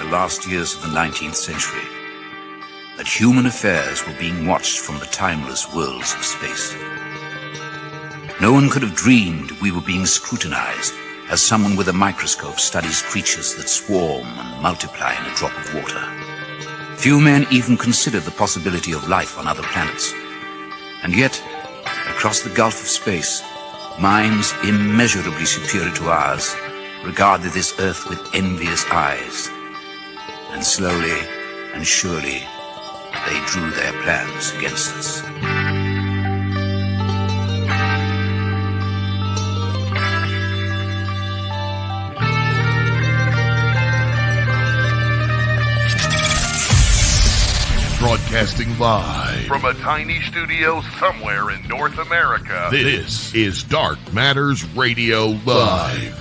Last years of the 19th century, that human affairs were being watched from the timeless worlds of space. No one could have dreamed we were being scrutinized as someone with a microscope studies creatures that swarm and multiply in a drop of water. Few men even considered the possibility of life on other planets. And yet, across the gulf of space, minds immeasurably superior to ours regarded this Earth with envious eyes. And slowly and surely, they drew their plans against us. Broadcasting live from a tiny studio somewhere in North America. This is Dark Matters Radio Live.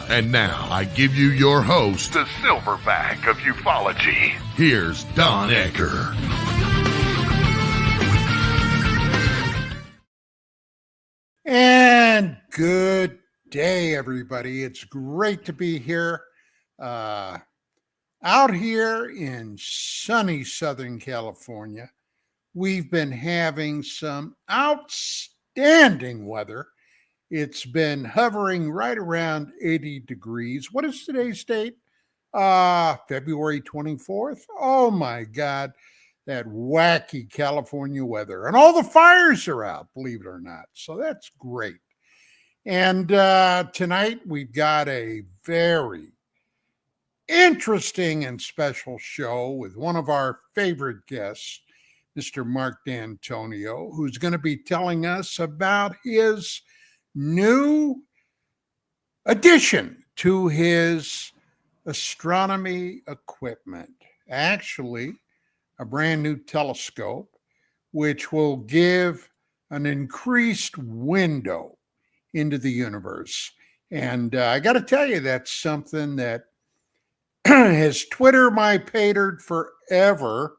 And now I give you your host, the silverback of ufology. Here's Don Ecker. And good day, everybody. It's great to be here. Out here in sunny Southern California, we've been having some outstanding weather. It's been hovering right around 80 degrees. What is today's date? February 24th. Oh my God, that wacky California weather. And all the fires are out, believe it or not. So that's great. And tonight we've got a very interesting and special show with one of our favorite guests, Mr. Marc Dantonio, who's going to be telling us about his new addition to his astronomy equipment. Actually, a brand new telescope, which will give an increased window into the universe. And I got to tell you, that's something that has Twitter my patered forever.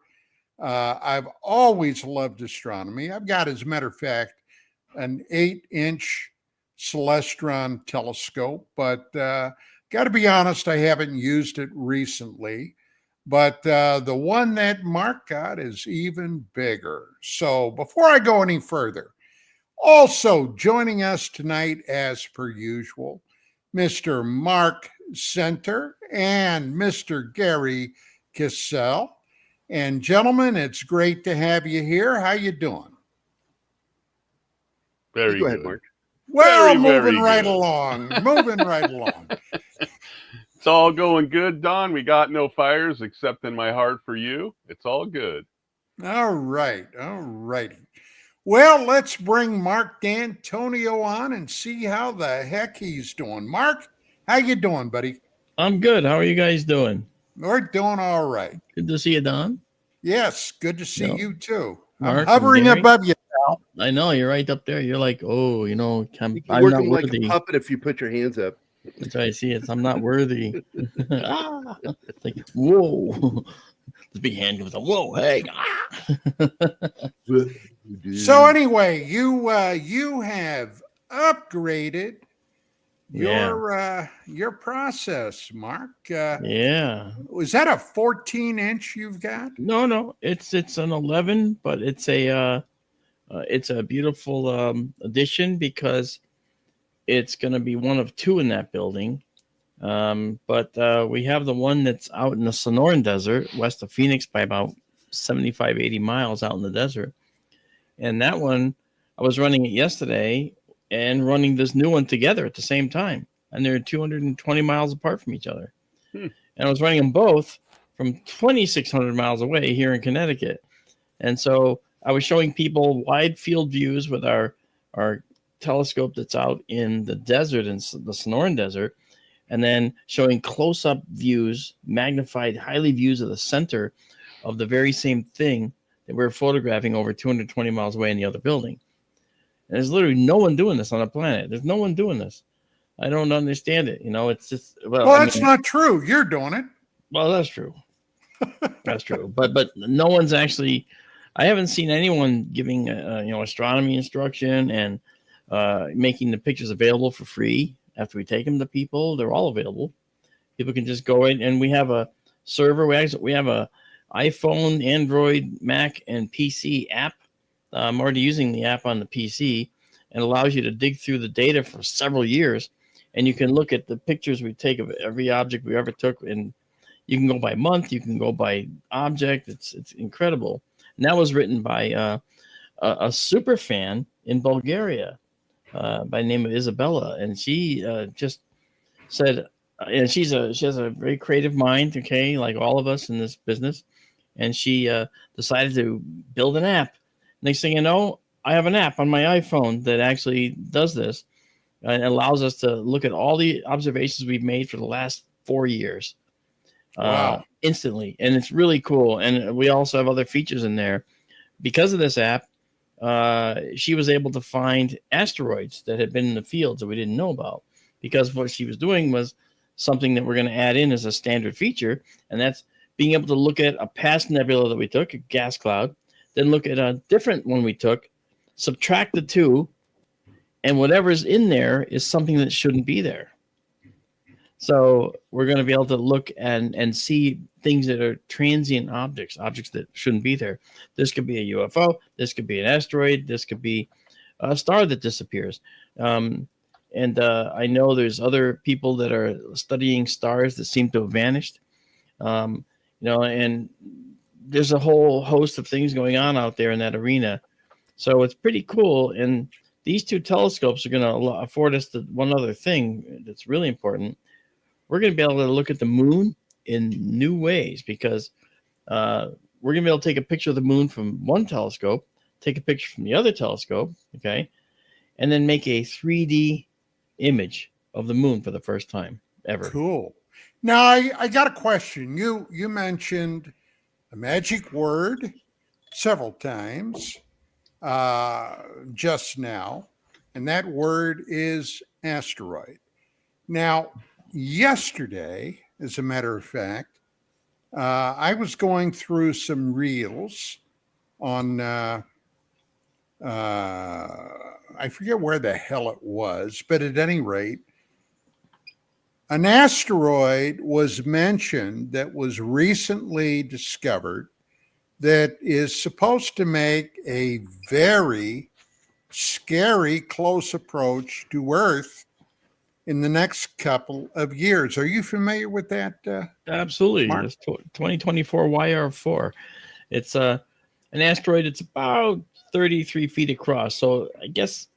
I've always loved astronomy. I've got, as a matter of fact, an 8-inch Celestron telescope, but got to be honest, I haven't used it recently. But the one that Mark got is even bigger. So before I go any further, also joining us tonight, as per usual, Mr. Mark Center and Mr. Gary Kissel. And gentlemen, it's great to have you here. How you doing? Very Go good. ahead, Mark. Well, Very moving right good. along. Moving right along. It's all going good, Don. We got no fires except in my heart for you. It's all good. All right. All righty. Well, let's bring Marc Dantonio on and see how the heck he's doing. Mark, how you doing, buddy? I'm good. How are you guys doing? We're doing all right. Good to see you, Don. Yes, good to see you too. Mark I'm hovering and Gary. above you now. I know, you're right up there. You're like, oh, You I'm can not work him like worthy. a puppet if you put your hands up. That's right. I see it. I'm not worthy. Ah! It's like, whoa. The big hand goes, whoa, hey. Ah! So anyway, you have upgraded your process, Mark. Yeah. Was that a 14-inch you've got? No. It's an 11, but it's a beautiful addition because it's going to be one of two in that building. But we have the one that's out in the Sonoran Desert, west of Phoenix by about 75, 80 miles out in the desert. And that one, I was running it yesterday and running this new one together at the same time. And they're 220 miles apart from each other. And I was running them both from 2,600 miles away here in Connecticut. And so I was showing people wide field views with our telescope that's out in the desert, in the Sonoran Desert, and then showing close-up views, magnified, highly views of the center of the very same thing that we're photographing over 220 miles away in the other building. And there's literally no one doing this on the planet. There's no one doing this. I don't understand it. It's just Well, that's not true. You're doing it. Well, that's true. That's true. But no one's actually. I haven't seen anyone giving astronomy instruction and making the pictures available for free after we take them to people. They're all available. People can just go in, and we have a server. We have a iPhone, Android, Mac, and PC app. I'm already using the app on the PC, and allows you to dig through the data for several years, and you can look at the pictures we take of every object we ever took, and you can go by month, you can go by object. It's incredible. And that was written by a super fan in Bulgaria by the name of Isabella, and she just said, and she has a very creative mind, okay, like all of us in this business, and she decided to build an app. Next thing you know, I have an app on my iPhone that actually does this and allows us to look at all the observations we've made for the last 4 years. Wow. Instantly. And it's really cool. And we also have other features in there. Because of this app, she was able to find asteroids that had been in the fields that we didn't know about, because what she was doing was something that we're going to add in as a standard feature. And that's being able to look at a past nebula that we took, a gas cloud, then look at a different one we took, subtract the two, and whatever's in there is something that shouldn't be there. So we're going to be able to look and see things that are transient objects that shouldn't be there. This could be a UFO. This could be an asteroid. This could be a star that disappears. And I know there's other people that are studying stars that seem to have vanished. And there's a whole host of things going on out there in that arena. So it's pretty cool. And these two telescopes are going to afford us one other thing that's really important. We're going to be able to look at the moon in new ways, because we're going to be able to take a picture of the moon from one telescope, take a picture from the other telescope, okay, and then make a 3D image of the moon for the first time ever. Cool. Now, I got a question. You mentioned a magic word several times just now, and that word is asteroid. Now, yesterday, as a matter of fact, I was going through some reels on, I forget where the hell it was, but at any rate, an asteroid was mentioned that was recently discovered that is supposed to make a very scary close approach to Earth in the next couple of years. Are you familiar with that? Absolutely. Mark? It's 2024 YR4. It's an asteroid. It's about 33 feet across. So I guess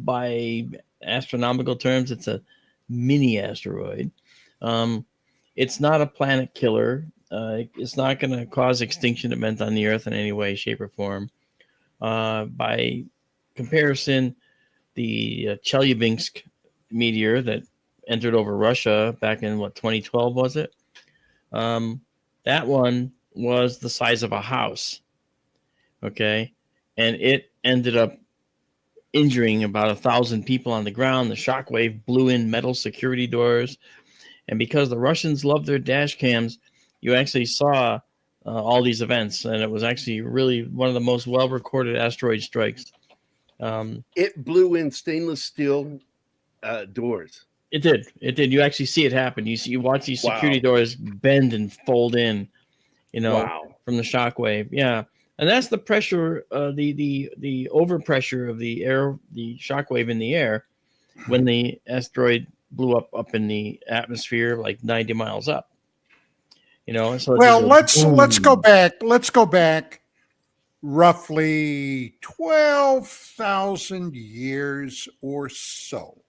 by astronomical terms, it's a mini asteroid. It's not a planet killer. It's not going to cause extinction event on the Earth in any way, shape, or form. By comparison, the Chelyabinsk meteor that entered over Russia back in 2012 was it? That one was the size of a house. Okay, and it ended up injuring about 1,000 people on the ground. The shockwave blew in metal security doors, and because the Russians love their dash cams, you actually saw all these events, and it was actually really one of the most well-recorded asteroid strikes. It blew in stainless steel doors. It did. You actually see it happen. You watch these security doors bend and fold in, from the shockwave. Yeah, and that's the pressure, the overpressure of the air, the shockwave in the air, when the asteroid blew up in the atmosphere, like 90 miles up. So well, let's go back. Let's go back roughly 12,000 years or so.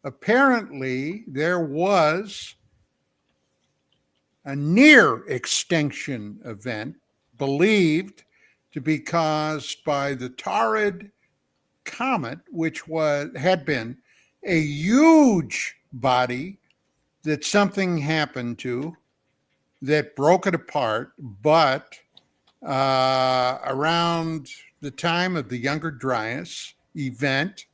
Apparently, there was a near extinction event believed to be caused by the Taurid comet, which had been a huge body that something happened to that broke it apart, but around the time of the Younger Dryas event,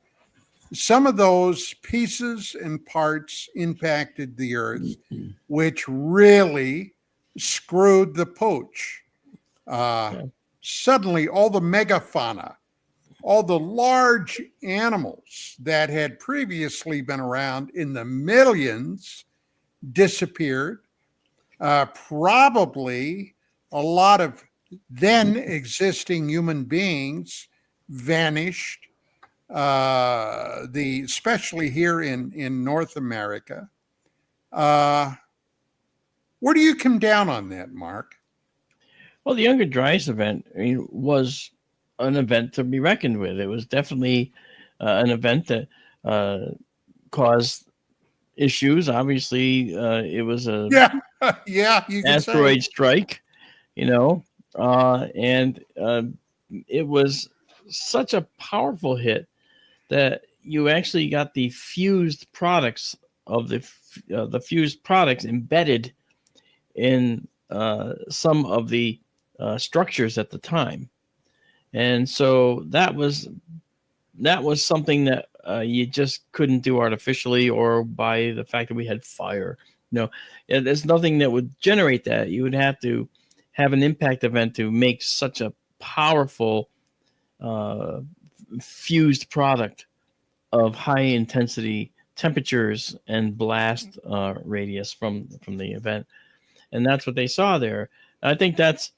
some of those pieces and parts impacted the Earth, which really screwed the pooch. Suddenly, all the megafauna, all the large animals that had previously been around in the millions disappeared. Probably a lot of then existing human beings vanished, especially here in North America. Where do you come down on that, Mark? Well, the Younger Dryas event, was an event to be reckoned with. It was definitely an event that caused issues. Obviously, it was a you can asteroid say. strike, and it was such a powerful hit that you actually got the fused products of the fused products embedded in some of the structures at the time, and so that was something that you just couldn't do artificially or by the fact that we had fire. There's nothing that would generate that. You would have to have an impact event to make such a powerful fused product of high intensity temperatures and blast radius from the event. And that's what they saw there. I think that's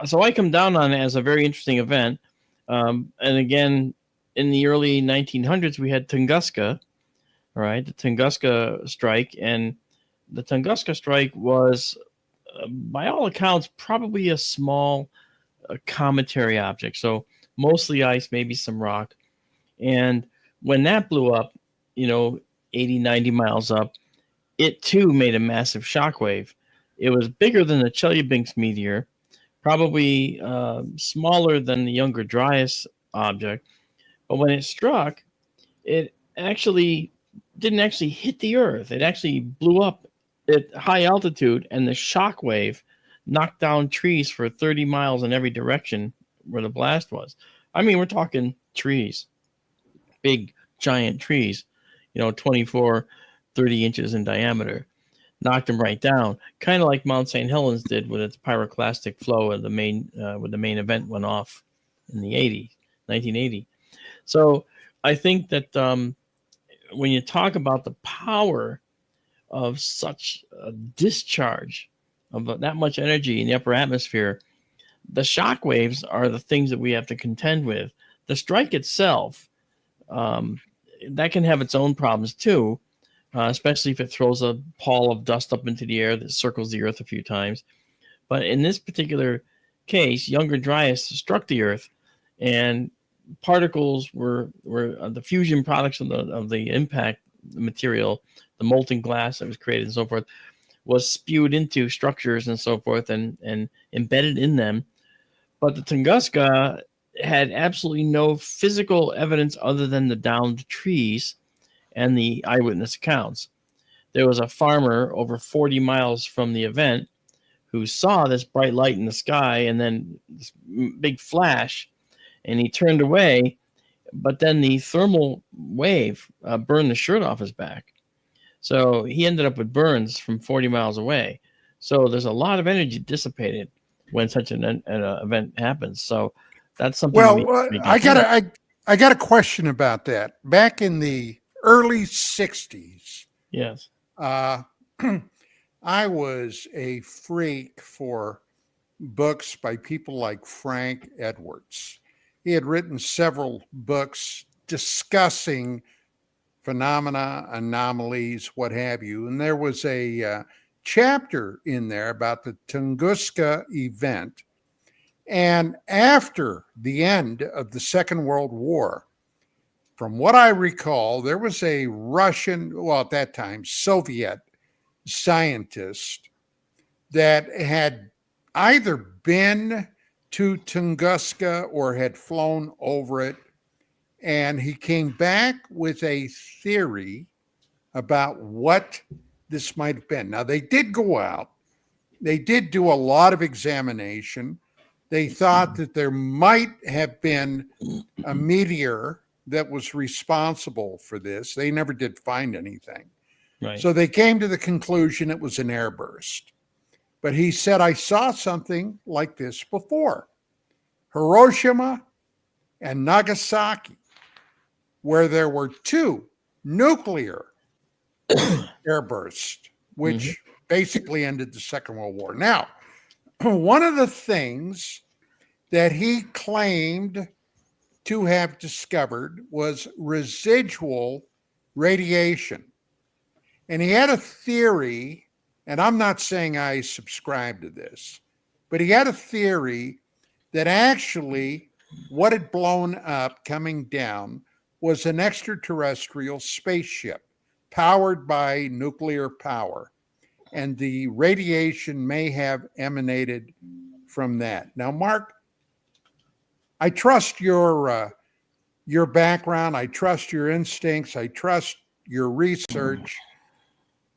so I come down on it as a very interesting event. And again, in the early 1900s, we had Tunguska, right? The Tunguska strike. And the Tunguska strike was, by all accounts, probably a small cometary object. So mostly ice, maybe some rock. And when that blew up, 80, 90 miles up, it too made a massive shockwave. It was bigger than the Chelyabinsk meteor, probably smaller than the Younger Dryas object. But when it struck, it actually didn't actually hit the Earth. It actually blew up at high altitude, and the shockwave knocked down trees for 30 miles in every direction where the blast was. I mean, we're talking trees, big, giant trees, 24, 30 inches in diameter. Knocked them right down, kind of like Mount St. Helens did with its pyroclastic flow when the main event went off in the 1980. So I think that when you talk about the power of such a discharge of that much energy in the upper atmosphere, the shock waves are the things that we have to contend with. The strike itself, that can have its own problems too. Especially if it throws a pall of dust up into the air that circles the Earth a few times. But in this particular case, Younger Dryas struck the Earth, and particles were the fusion products of the impact material, the molten glass that was created and so forth, was spewed into structures and so forth and embedded in them. But the Tunguska had absolutely no physical evidence other than the downed trees and the eyewitness accounts. There was a farmer over 40 miles from the event who saw this bright light in the sky and then this big flash, and he turned away, but then the thermal wave burned the shirt off his back. So he ended up with burns from 40 miles away. So there's a lot of energy dissipated when such an event happens. So that's something. Well, I got a question about that. Back in the early 60s. Yes. I was a freak for books by people like Frank Edwards. He had written several books discussing phenomena, anomalies, what have you. And there was a chapter in there about the Tunguska event. And after the end of the Second World War, from what I recall, there was a Russian, well, at that time, Soviet scientist that had either been to Tunguska or had flown over it. And he came back with a theory about what this might have been. Now, they did go out. They did do a lot of examination. They thought that there might have been a meteor that was responsible for this. They never did find anything. Right. So they came to the conclusion it was an airburst. But he said, I saw something like this before. Hiroshima and Nagasaki, where there were 2 nuclear airbursts, which basically ended the Second World War. Now, one of the things that he claimed to have discovered was residual radiation. And he had a theory, and I'm not saying I subscribe to this, but he had a theory that actually what had blown up coming down was an extraterrestrial spaceship powered by nuclear power. And the radiation may have emanated from that. Now, Mark, I trust your background. I trust your instincts. I trust your research.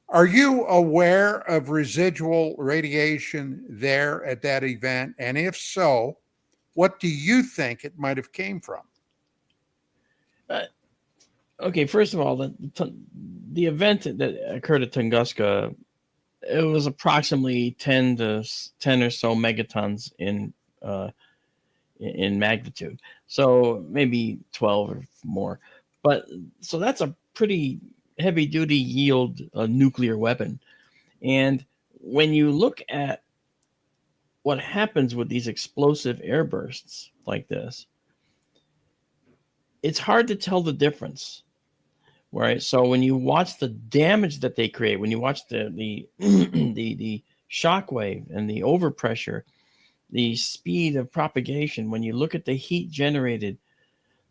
Are you aware of residual radiation there at that event? And if so, what do you think it might have came from? Okay, first of all, the event that occurred at Tunguska, it was approximately 10 or so megatons in magnitude. So maybe 12 or more. But so that's a pretty heavy duty yield nuclear weapon. And when you look at what happens with these explosive airbursts like this, it's hard to tell the difference. Right. So when you watch the damage that they create, when you watch the the shock wave and the overpressure, the speed of propagation, when you look at the heat generated,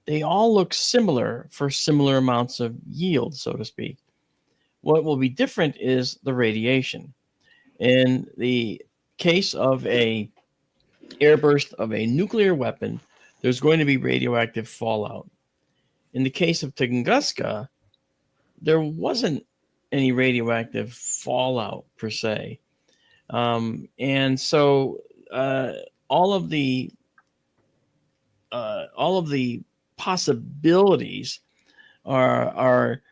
they all look similar for similar amounts of yield, so to speak. What will be different is the radiation. In the case of a airburst of a nuclear weapon, there's going to be radioactive fallout. In the case of Tunguska, there wasn't any radioactive fallout per se. And so all of the possibilities are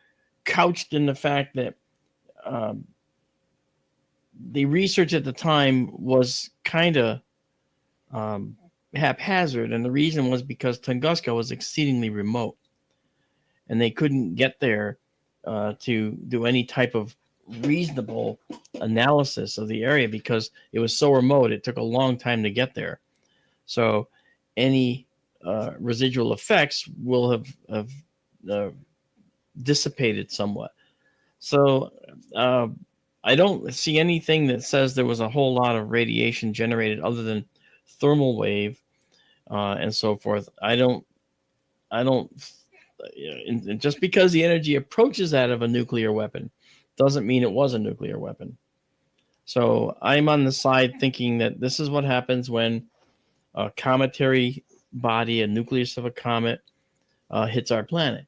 couched in the fact that the research at the time was kind of haphazard, and the reason was because Tunguska was exceedingly remote, and they couldn't get there to do any type of reasonable analysis of the area because it was so remote. It took a long time to get there. So any residual effects will have dissipated somewhat. So I don't see anything that says there was a whole lot of radiation generated other than thermal wave and so forth. I don't. Just because the energy approaches that of a nuclear weapon doesn't mean it was a nuclear weapon. So I'm on the side thinking that this is what happens when a cometary body, a nucleus of a comet, hits our planet.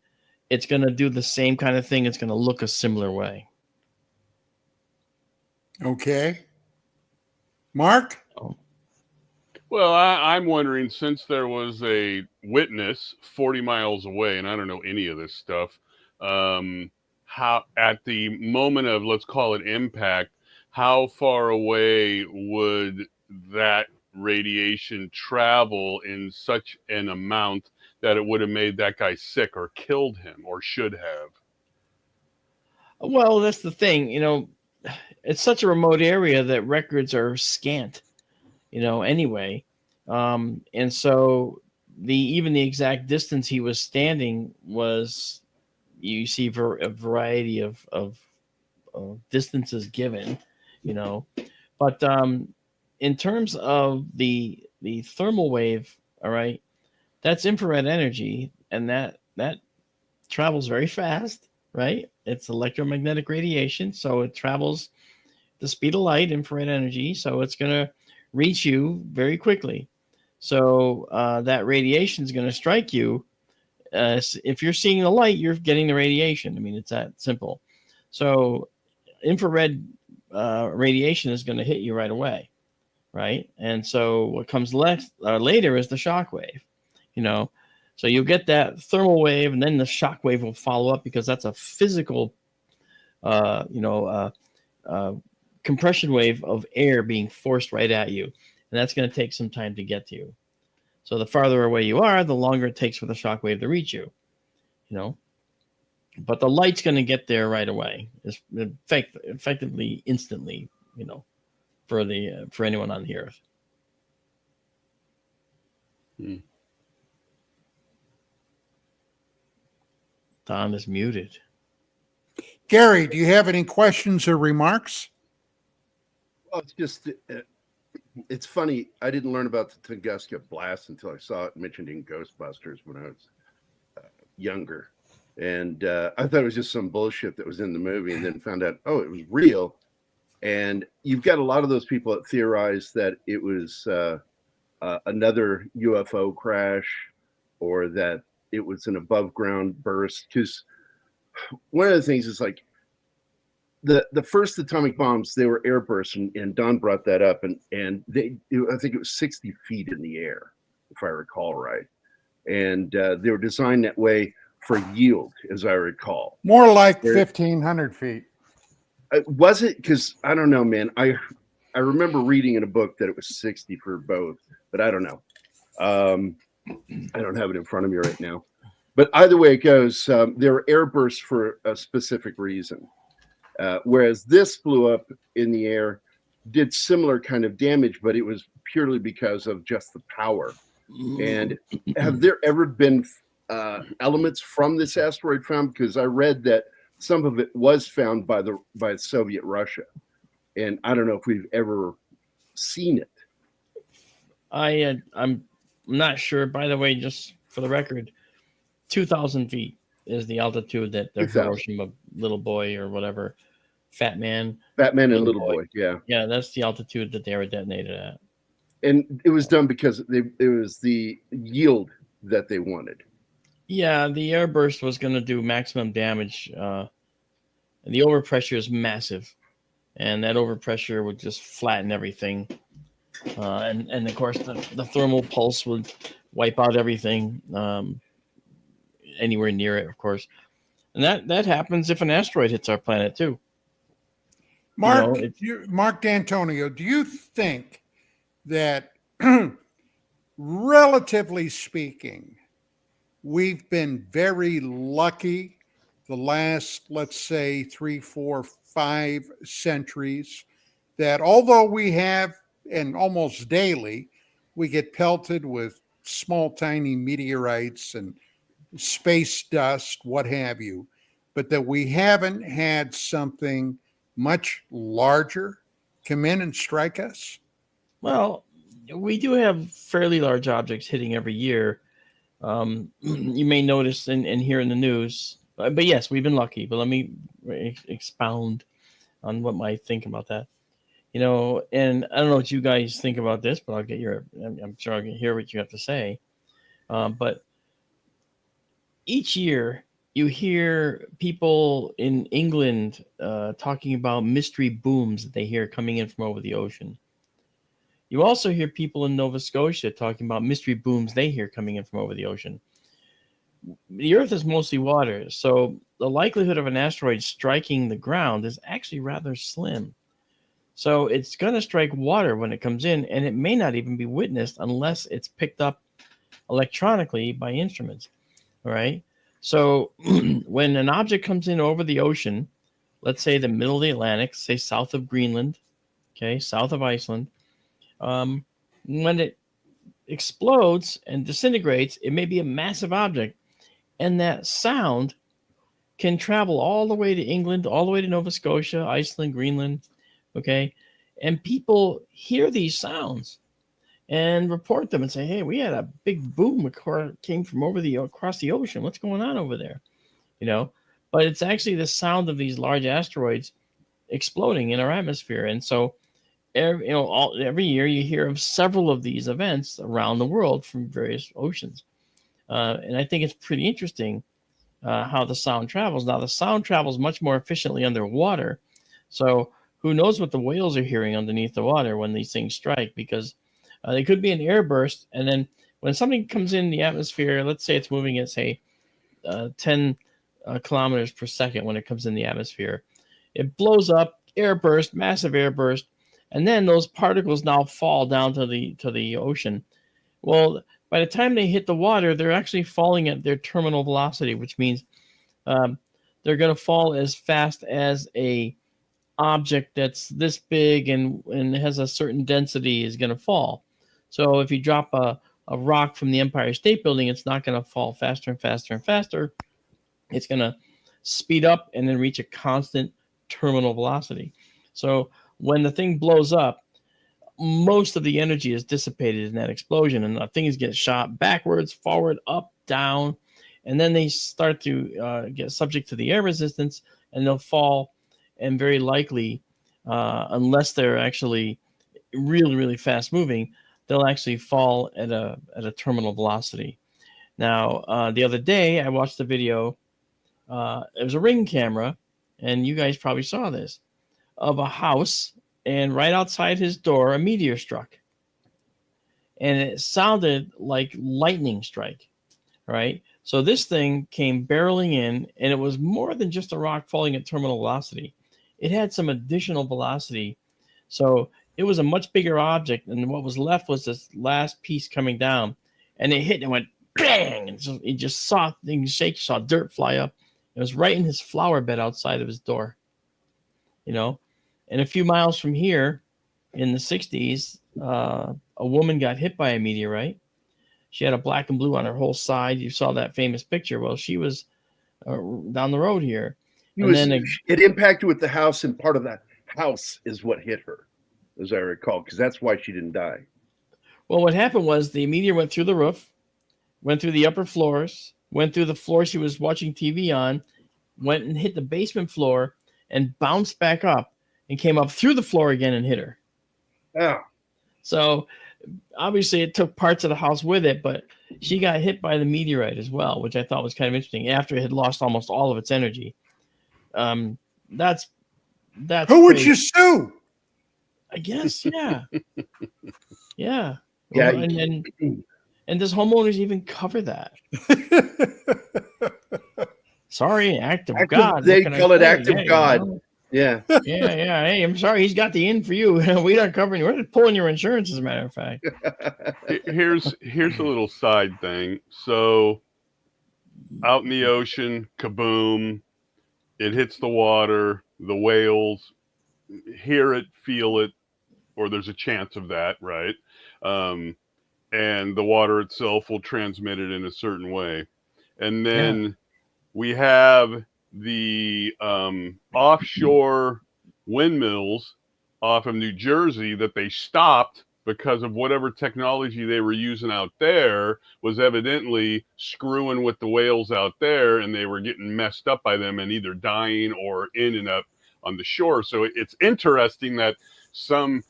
It's going to do the same kind of thing. It's going to look a similar way. Okay. Mark? Well, I'm wondering, since there was a witness 40 miles away, and I don't know any of this stuff, how at the moment of, let's call it impact, how far away would that radiation travel in such an amount that it would have made that guy sick or killed him or should have? Well, that's the thing. It's such a remote area that records are scant. Anyway. And so even the exact distance he was standing was, you see a variety of distances given, but in terms of the thermal wave, all right, that's infrared energy, and that travels very fast, right? It's electromagnetic radiation, so it travels the speed of light, infrared energy, so it's going to reach you very quickly. So that radiation is going to strike you. If you're seeing the light, you're getting the radiation. I mean, it's that simple. So infrared radiation is going to hit you right away, right? And so what comes later is the shock wave, So you'll get that thermal wave, and then the shock wave will follow up because that's a physical, compression wave of air being forced right at you. And that's going to take some time to get to you. So the farther away you are, the longer it takes for the shock wave to reach you, But the light's going to get there right away. It's effectively instantly, for anyone on the Earth. Don is muted. Gary, do you have any questions or remarks? Well, it's just, it's funny. I didn't learn about the Tunguska blast until I saw it mentioned in Ghostbusters when I was younger. And I thought it was just some bullshit that was in the movie, and then found out, it was real. And you've got a lot of those people that theorize that it was another UFO crash, or that it was an above ground burst. Because one of the things is like the first atomic bombs, they were airbursts, and Don brought that up, and I think it was 60 feet in the air, if I recall right. And they were designed that way for yield, as I recall. More like 1,500 feet. Was it? Because I don't know, man. I remember reading in a book that it was 60 for both, but I don't know. I don't have it in front of me right now. But either way it goes, there were airbursts for a specific reason. Whereas this blew up in the air, did similar kind of damage, but it was purely because of just the power. And have there ever been elements from this asteroid found? Because I read that some of it was found by Soviet Russia, and I don't know if we've ever seen it. I'm not sure. By the way, just for the record, 2,000 feet is the altitude that the Hiroshima little boy or whatever, Fat Man and Little Boy. Yeah, that's the altitude that they were detonated at. And it was done because it was the yield that they wanted. Yeah, the airburst was going to do maximum damage. The overpressure is massive, and that overpressure would just flatten everything. And of course, the thermal pulse would wipe out everything anywhere near it, of course. And that happens if an asteroid hits our planet too. Marc Dantonio, do you think that, relatively speaking, we've been very lucky the last, let's say, 3, 4, 5 centuries, that although we have, and almost daily, we get pelted with small, tiny meteorites and space dust, what have you, but that we haven't had something much larger come in and strike us? Well, we do have fairly large objects hitting every year. You may notice and hear in the news, but yes, we've been lucky. But let me expound on what I think about that. And I don't know what you guys think about this, but I'm sure I can hear what you have to say. But each year you hear people in England talking about mystery booms that they hear coming in from over the ocean. You also hear people in Nova Scotia talking about mystery booms they hear coming in from over the ocean. The Earth is mostly water, so the likelihood of an asteroid striking the ground is actually rather slim. So it's going to strike water when it comes in, and it may not even be witnessed unless it's picked up electronically by instruments. All right. So when an object comes in over the ocean, let's say the middle of the Atlantic, say south of Greenland, okay, south of Iceland, when it explodes and disintegrates, it may be a massive object, and that sound can travel all the way to England, all the way to Nova Scotia, Iceland, Greenland, okay? And people hear these sounds and report them and say, hey, we had a big boom came from across the ocean. What's going on over there? But it's actually the sound of these large asteroids exploding in our atmosphere. And so every year you hear of several of these events around the world from various oceans. And I think it's pretty interesting how the sound travels. Now, the sound travels much more efficiently underwater. So who knows what the whales are hearing underneath the water when these things strike, because they could be an airburst, and then when something comes in the atmosphere, let's say it's moving at, say, 10 kilometers per second when it comes in the atmosphere, it blows up, airburst, massive airburst, and then those particles now fall down to the ocean. Well, by the time they hit the water, they're actually falling at their terminal velocity, which means they're going to fall as fast as a object that's this big and has a certain density is going to fall. So if you drop a rock from the Empire State Building, it's not going to fall faster and faster and faster. It's going to speed up and then reach a constant terminal velocity. So when the thing blows up, most of the energy is dissipated in that explosion, and the things get shot backwards, forward, up, down, and then they start to get subject to the air resistance, and they'll fall, and very likely, unless they're actually really, really fast moving, they'll actually fall at a terminal velocity. Now, the other day, I watched a video. It was a Ring camera, and you guys probably saw this, of a house, and right outside his door, a meteor struck. And it sounded like lightning strike, right? So this thing came barreling in, and it was more than just a rock falling at terminal velocity. It had some additional velocity. So it was a much bigger object, and what was left was this last piece coming down. And it hit and went bang! And so you just saw things shake, saw dirt fly up. It was right in his flower bed outside of his door, you know? And a few miles from here, in the 60s, a woman got hit by a meteorite. She had a black and blue on her whole side. You saw that famous picture. Well, she was down the road here. It impacted with the house, and part of that house is what hit her, as I recall, because that's why she didn't die. Well, what happened was the meteor went through the roof, went through the upper floors, went through the floor she was watching TV on, went and hit the basement floor, and bounced back up and came up through the floor again and hit her. Oh. So obviously it took parts of the house with it, but she got hit by the meteorite as well, which I thought was kind of interesting after it had lost almost all of its energy. That's who would you sue? I guess, yeah. Yeah. Yeah. Well, and does homeowners even cover that? Sorry, act of God. They call it act of God. You know? Yeah. Yeah. Hey, I'm sorry. He's got the in for you. We're not covering you. We're just pulling your insurance, as a matter of fact. Here's a little side thing. So out in the ocean, kaboom, it hits the water. The whales hear it, feel it, or there's a chance of that, right? And the water itself will transmit it in a certain way. And then we have the offshore windmills off of New Jersey that they stopped because of whatever technology they were using out there was evidently screwing with the whales out there, and they were getting messed up by them and either dying or ending up on the shore. So it's interesting that some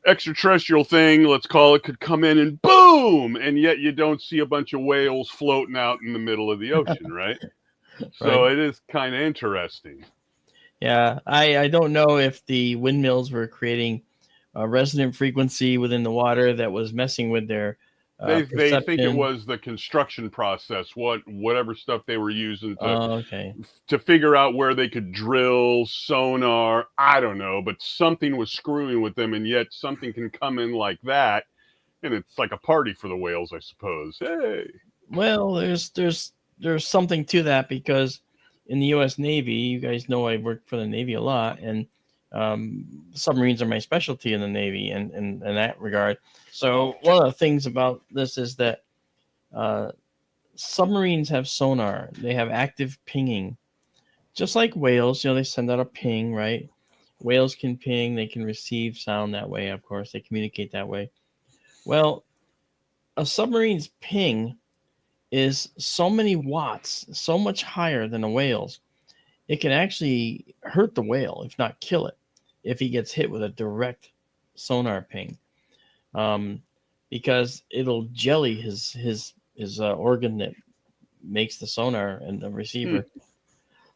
extraterrestrial thing, let's call it, could come in and boom, and yet you don't see a bunch of whales floating out in the middle of the ocean, right? So it is kind of interesting. Yeah, I don't know if the windmills were creating a resonant frequency within the water that was messing with their they think it was the construction process, whatever stuff they were using to figure out where they could drill, sonar, I don't know, but something was screwing with them, and yet something can come in like that, and it's like a party for the whales, I suppose. Hey. Well, there's something to that, because in the U.S. Navy, you guys know I worked for the Navy a lot, and submarines are my specialty in the Navy in that regard. So one of the things about this is that submarines have sonar. They have active pinging. Just like whales, they send out a ping, right? Whales can ping. They can receive sound that way, of course. They communicate that way. Well, a submarine's ping is so many watts, so much higher than a whale's. It can actually hurt the whale, if not kill it, if he gets hit with a direct sonar ping, because it'll jelly his organ that makes the sonar and the receiver.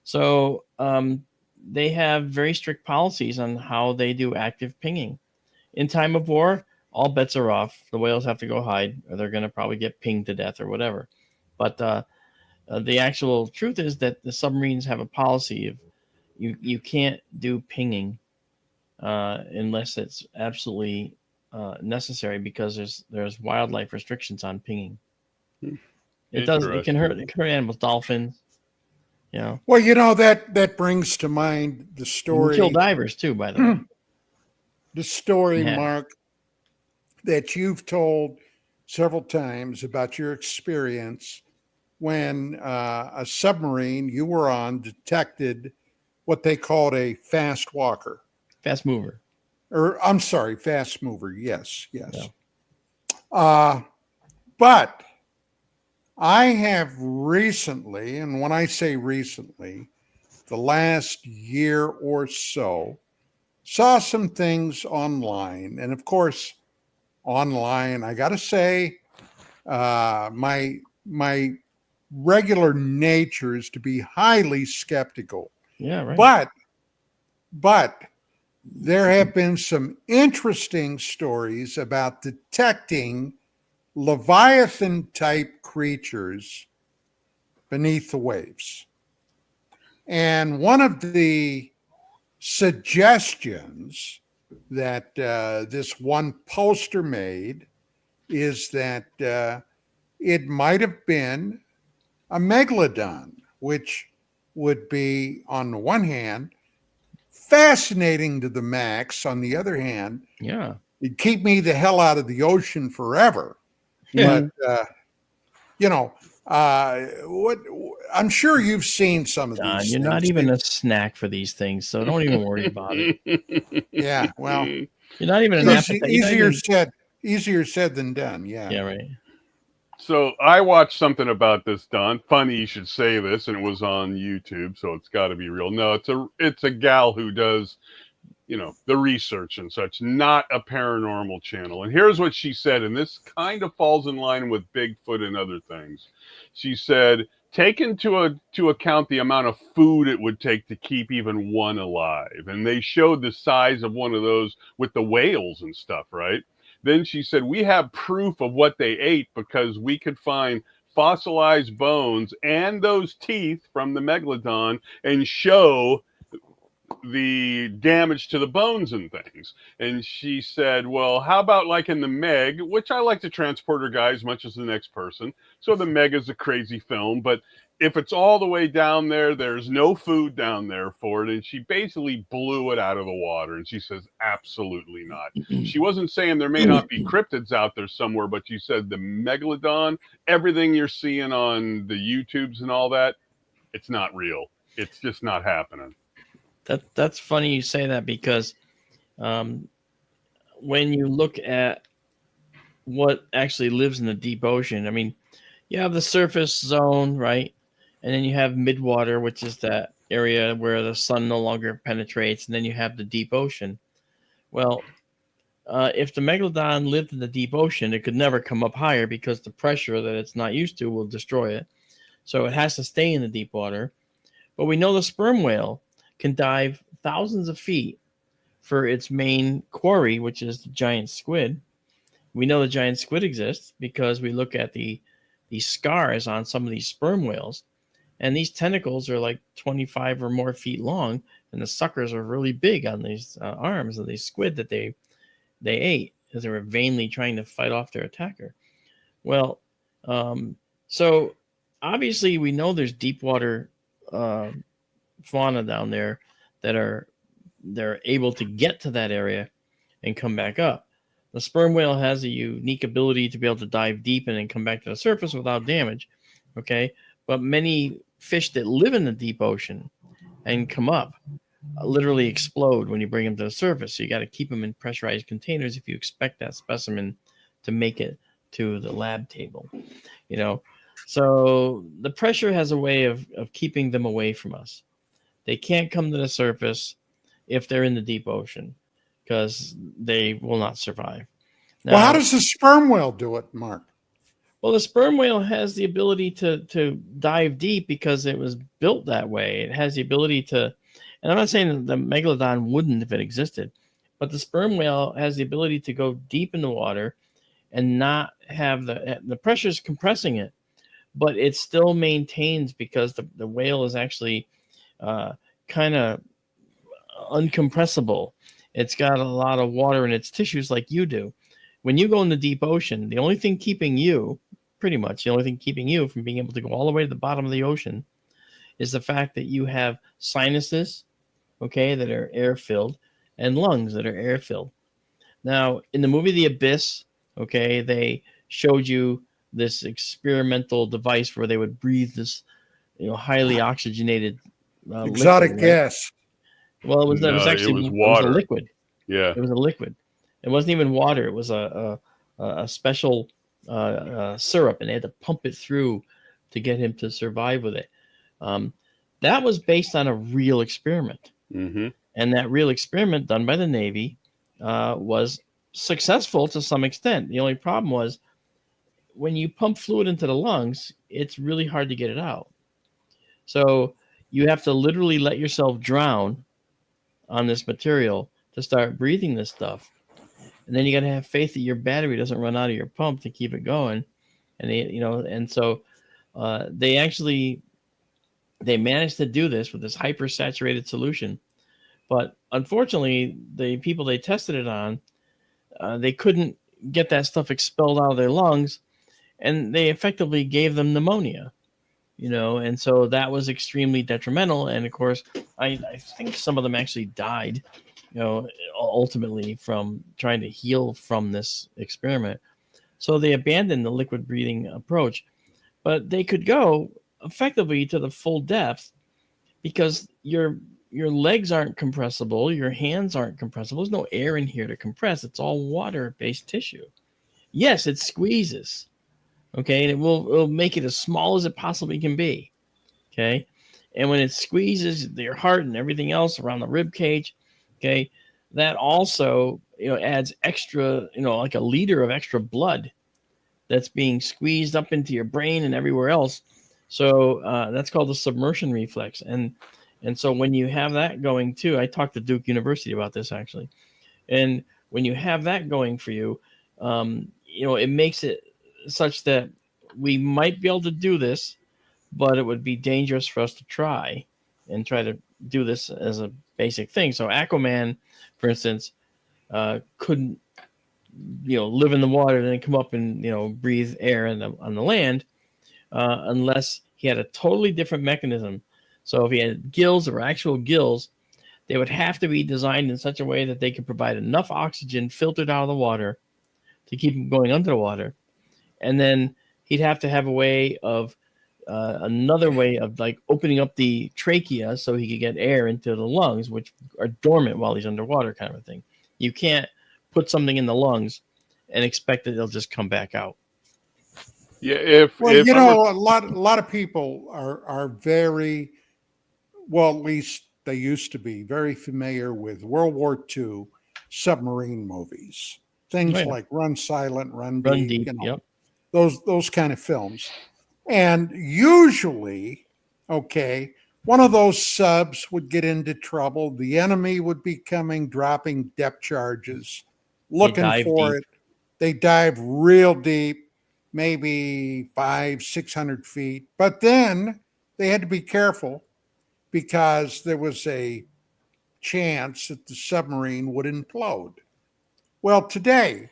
So they have very strict policies on how they do active pinging. In time of war, all bets are off. The whales have to go hide, or they're going to probably get pinged to death or whatever. But the actual truth is that the submarines have a policy of you can't do pinging unless it's absolutely necessary, because there's wildlife restrictions on pinging. It can hurt animals, dolphins. Well, that brings to mind the story. Kill divers too, by the way. The story, Mark, that you've told several times about your experience when a submarine you were on detected what they called a fast walker. Fast mover. I'm sorry, fast mover. Yes. Yeah. But I have recently, and when I say recently, the last year or so, saw some things online. And of course, online, I got to say, my regular nature is to be highly skeptical. Yeah, right. But there have been some interesting stories about detecting Leviathan-type creatures beneath the waves. And one of the suggestions that this one poster made is that it might have been a megalodon, which would be, on the one hand, fascinating to the max. On the other hand, it'd keep me the hell out of the ocean forever. But what I'm sure you've seen some of these. You're not even a snack for these things, so don't even worry about it. Yeah, well, you're not even an appetite. Easier said than done. Yeah, right. So I watched something about this, Don. Funny you should say this, and it was on YouTube, so it's got to be real. No, it's a gal who does, the research and such, not a paranormal channel. And here's what she said, and this kind of falls in line with Bigfoot and other things. She said, take into account the amount of food it would take to keep even one alive. And they showed the size of one of those with the whales and stuff, right? Then she said, we have proof of what they ate because we could find fossilized bones and those teeth from the megalodon and show the damage to the bones and things. And she said, well, how about like in the Meg, which I like the Transporter guy as much as the next person. So the Meg is a crazy film, but if it's all the way down there, there's no food down there for it. And she basically blew it out of the water. And she says, absolutely not. She wasn't saying there may not be cryptids out there somewhere, but she said the megalodon, everything you're seeing on the YouTubes and all that, it's not real. It's just not happening. That's funny you say that, because when you look at what actually lives in the deep ocean, I mean, you have the surface zone, right? And then you have midwater, which is that area where the sun no longer penetrates. And then you have the deep ocean. Well, if the megalodon lived in the deep ocean, it could never come up higher because the pressure that it's not used to will destroy it. So it has to stay in the deep water. But we know the sperm whale can dive thousands of feet for its main quarry, which is the giant squid. We know the giant squid exists because we look at the scars on some of these sperm whales, and these tentacles are like 25 or more feet long, and the suckers are really big on these arms of these squid that they ate as they were vainly trying to fight off their attacker. Well, so obviously we know there's deep water fauna down there they're able to get to that area and come back up. The sperm whale has a unique ability to be able to dive deep and then come back to the surface without damage. Okay. But many fish that live in the deep ocean and come up literally explode when you bring them to the surface. So you got to keep them in pressurized containers if you expect that specimen to make it to the lab table, So the pressure has a way of keeping them away from us. They can't come to the surface if they're in the deep ocean, because they will not survive. Now, well, how does the sperm whale do it, Mark? Well, the sperm whale has the ability to dive deep because it was built that way. It has the ability to, and I'm not saying that the megalodon wouldn't if it existed, But the sperm whale has the ability to go deep in the water and not have the pressure is compressing it, but it still maintains because the whale is actually kind of uncompressible. It's got a lot of water in its tissues like you do. When you go in the deep ocean, the only thing keeping you, pretty much the only thing keeping you from being able to go all the way to the bottom of the ocean is the fact that you have sinuses, okay, that are air filled, and lungs that are air filled. Now, in the movie The Abyss, okay, they showed you this experimental device where they would breathe this, highly oxygenated Exotic liquid, right? gas. Well, it was No, actually it was it was a water. liquid. Yeah. It was a liquid. It wasn't even water. It was a special syrup, and they had to pump it through to get him to survive with it. That was based on a real experiment. Mm-hmm. And that real experiment done by the Navy was successful to some extent. The only problem was when you pump fluid into the lungs, it's really hard to get it out. So you have to literally let yourself drown on this material to start breathing this stuff. And then you got to have faith that your battery doesn't run out of your pump to keep it going. And so they managed to do this with this hypersaturated solution. But unfortunately, the people they tested it on, they couldn't get that stuff expelled out of their lungs, and they effectively gave them pneumonia, and so that was extremely detrimental. And of course, I think some of them actually died, ultimately from trying to heal from this experiment. So they abandoned the liquid breathing approach, but they could go effectively to the full depth because your legs aren't compressible, your hands aren't compressible. There's no air in here to compress. It's all water-based tissue. Yes, it squeezes, okay, and it'll make it as small as it possibly can be, okay. And when it squeezes your heart and everything else around the rib cage, okay, that also adds extra, like a liter of extra blood that's being squeezed up into your brain and everywhere else. So that's called the submersion reflex. And so when you have that going too, I talked to Duke University about this actually. And when you have that going for you, it makes it such that we might be able to do this, but it would be dangerous for us to try to do this as a basic thing. So Aquaman, for instance, couldn't, live in the water and then come up and, breathe air on the land unless he had a totally different mechanism. So if he had gills or actual gills, they would have to be designed in such a way that they could provide enough oxygen filtered out of the water to keep him going under the water. And then he'd have to have a way of another way of like opening up the trachea so he could get air into the lungs, which are dormant while he's underwater, kind of a thing. You can't put something in the lungs and expect that they'll just come back out. Yeah, a lot of people are very, well, at least they used to be very familiar with World War II submarine movies, things like Run Silent, Run Deep, Yep. those kind of films. And usually, okay, one of those subs would get into trouble. The enemy would be coming, dropping depth charges, looking for it. They dive real deep, maybe 500-600 feet. But then they had to be careful because there was a chance that the submarine would implode. Well, today,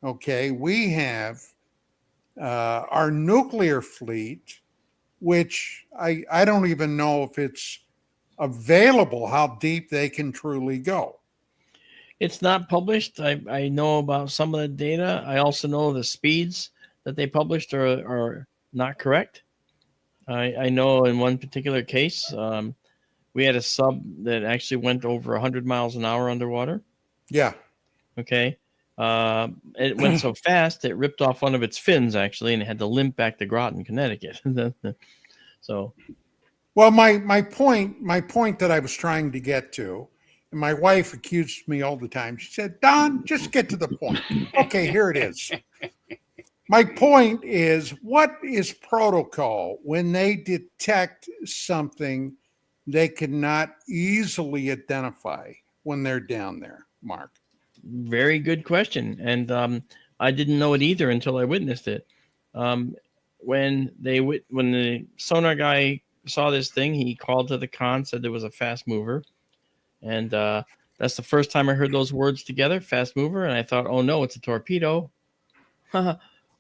okay, we have our nuclear fleet, which I don't even know if it's available, how deep they can truly go. It's not published. I know about some of the data. I also know the speeds that they published are not correct. I know in one particular case, we had a sub that actually went over 100 miles an hour underwater. Yeah. Okay. It went so fast it ripped off one of its fins actually, and it had to limp back to Groton, Connecticut. So, well, my point that I was trying to get to, and my wife accused me all the time. She said, "Don, just get to the point." Okay, here it is. My point is, what is protocol when they detect something they cannot easily identify when they're down there, Mark? Very good question, and I didn't know it either until I witnessed it. When the sonar guy saw this thing, he called to the con, said there was a fast mover, and that's the first time I heard those words together, fast mover, and I thought, oh no, it's a torpedo.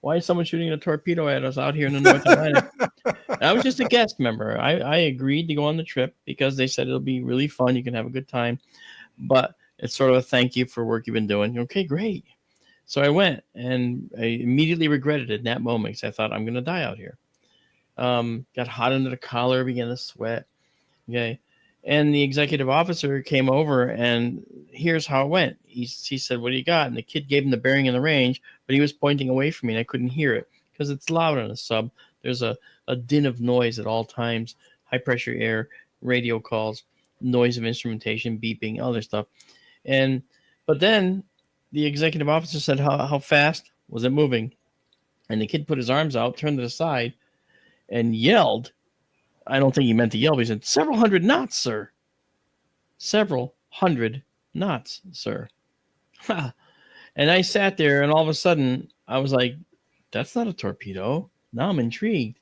Why is someone shooting a torpedo at us out here in the North Atlantic? I was just a guest member. I agreed to go on the trip because they said it'll be really fun. You can have a good time, but it's sort of a thank you for work you've been doing. Okay, great. So I went, and I immediately regretted it in that moment because I thought, I'm going to die out here. Got hot under the collar, began to sweat. Okay. And the executive officer came over, and here's how it went. He said, what do you got? And the kid gave him the bearing and the range, but he was pointing away from me, and I couldn't hear it because it's loud on a sub. There's a din of noise at all times, high-pressure air, radio calls, noise of instrumentation, beeping, other stuff. But then the executive officer said, how fast was it moving? And the kid put his arms out, turned to the side, and yelled. I don't think he meant to yell, but he said, several hundred knots, sir. Several hundred knots, sir. And I sat there, and all of a sudden, I was like, that's not a torpedo. Now I'm intrigued.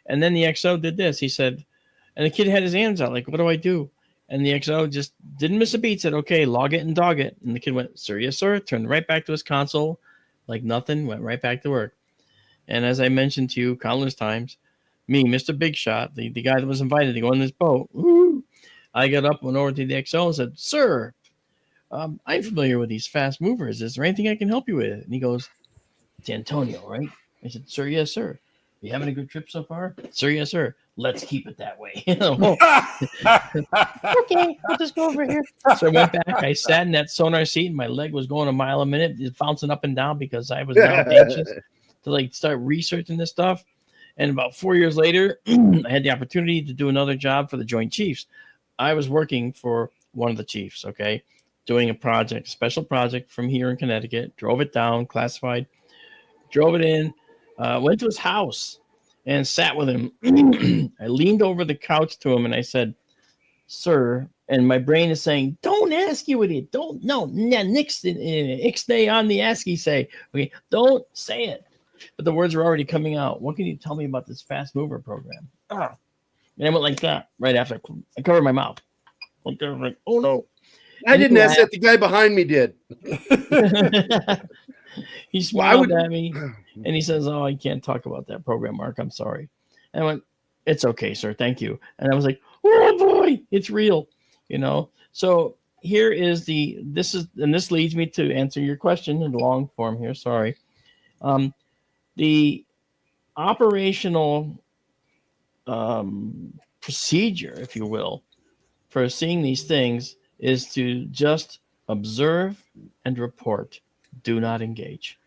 And then the XO did this. He said, and the kid had his hands out, like, what do I do? And the XO just didn't miss a beat, said, okay, log it and dog it. And the kid went, sir, yes, sir. Turned right back to his console, like nothing, went right back to work. And as I mentioned to you countless times, me, Mr. Big Shot, the guy that was invited to go on this boat, I got up, went over to the XO and said, sir, I'm familiar with these fast movers. Is there anything I can help you with? And he goes, it's Antonio, right? I said, sir, yes, sir. You having a good trip so far? Sir, yes, sir. Let's keep it that way. Okay, I'll just go over here. So I went back. I sat in that sonar seat, and my leg was going a mile a minute, just bouncing up and down because I was now anxious to start researching this stuff. And about 4 years later, I had the opportunity to do another job for the Joint Chiefs. I was working for one of the chiefs, okay, doing a project, special project from here in Connecticut, drove it down, classified, drove it in, went to his house and sat with him. I leaned over the couch to him and I said, sir, and my brain is saying, don't ask you it. Don't, no, ixnay on the ASCII say, okay, don't say it. But the words were already coming out. What can you tell me about this fast mover program? And I went like that right after I covered my mouth. Like, oh no. I didn't ask that. The guy behind me did. He smiled at me and he says, oh, I can't talk about that program, Mark. I'm sorry. And I went, it's okay, sir. Thank you. And I was like, oh boy, it's real. So here is this leads me to answer your question in long form here. Sorry. The operational procedure, if you will, for seeing these things is to just observe and report. Do not engage.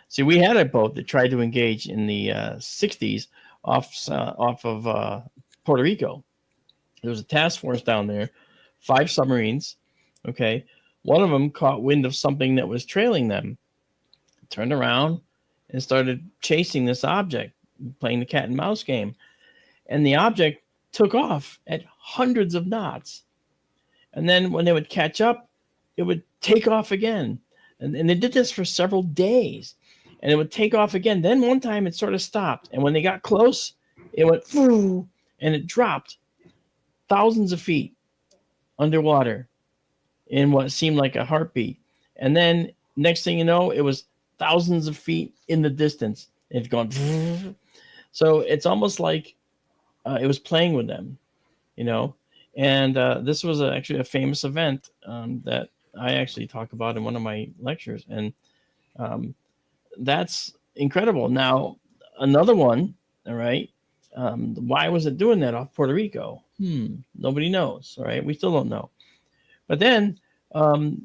See, we had a boat that tried to engage in the 60s off of Puerto Rico. There was a task force down there, 5 submarines. Okay. One of them caught wind of something that was trailing them, turned around and started chasing this object, playing the cat and mouse game. And the object took off at hundreds of knots. And then when they would catch up, it would take off again. And they did this for several days. And it would take off again. Then one time it sort of stopped. And when they got close, it went, and it dropped thousands of feet underwater in what seemed like a heartbeat. And then next thing you know, it was thousands of feet in the distance. It's gone. So it's almost like it was playing with them, And this was actually a famous event that I actually talk about in one of my lectures. And that's incredible. Now, another one, all right. Why was it doing that off Puerto Rico? Nobody knows, all right? We still don't know. But then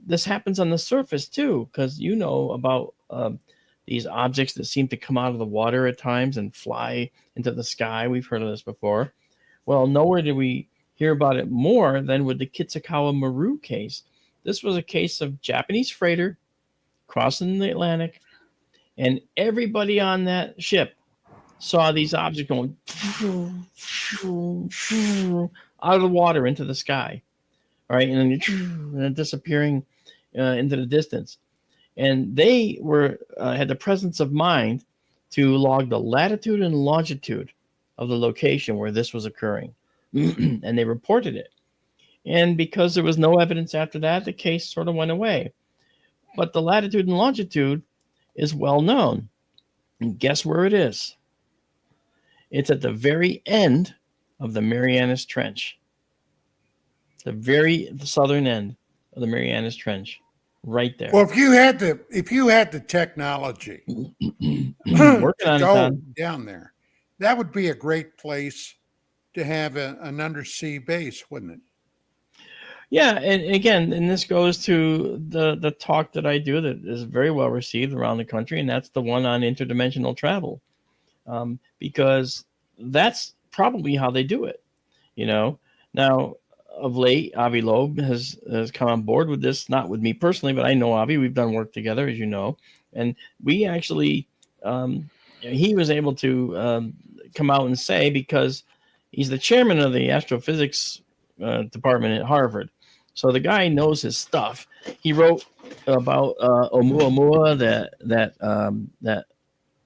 this happens on the surface too, because about these objects that seem to come out of the water at times and fly into the sky. We've heard of this before. Well, nowhere did we hear about it more than with the Kitsukawa Maru case. This was a case of Japanese freighter crossing the Atlantic, and everybody on that ship saw these objects going out of the water into the sky, all right, and then disappearing into the distance. And they had the presence of mind to log the latitude and longitude of the location where this was occurring. And they reported it. And because there was no evidence after that, the case sort of went away. But the latitude and longitude is well known. And guess where it is? It's at the very end of the Marianas Trench. The very southern end of the Marianas Trench. Right there. Well, if you had the technology Working on to it, go Don. down there, that would be a great place to have an undersea base, wouldn't it? Yeah, and again, and this goes to the talk that I do that is very well received around the country, and that's the one on interdimensional travel, because that's probably how they do it. Now of late, Avi Loeb has come on board with this, not with me personally, but I know Avi. We've done work together, as you know, and we actually he was able to come out and say, because he's the chairman of the astrophysics department at Harvard. So the guy knows his stuff. He wrote about Oumuamua, that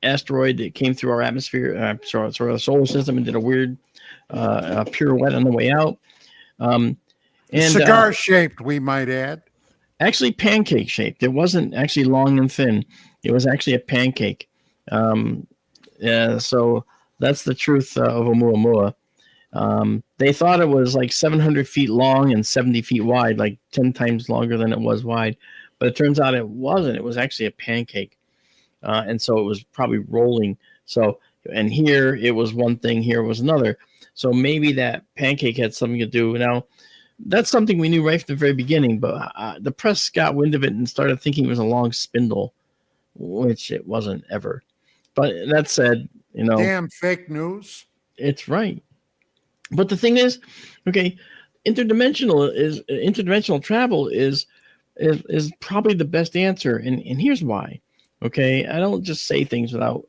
asteroid that came through our atmosphere, sort of the solar system, and did a weird pirouette on the way out. And cigar shaped, we might add. Actually, pancake shaped. It wasn't actually long and thin. It was actually a pancake. So that's the truth of Oumuamua. They thought it was like 700 feet long and 70 feet wide, like 10 times longer than it was wide. But it turns out it wasn't. It was actually a pancake. And so it was probably rolling. So, and here it was one thing, here was another. So maybe that pancake had something to do. Now, that's something we knew right from the very beginning, but the press got wind of it and started thinking it was a long spindle, which it wasn't ever. But that said, damn fake news. It's right. But the thing is, okay, interdimensional travel is probably the best answer, and here's why. Okay, I don't just say things without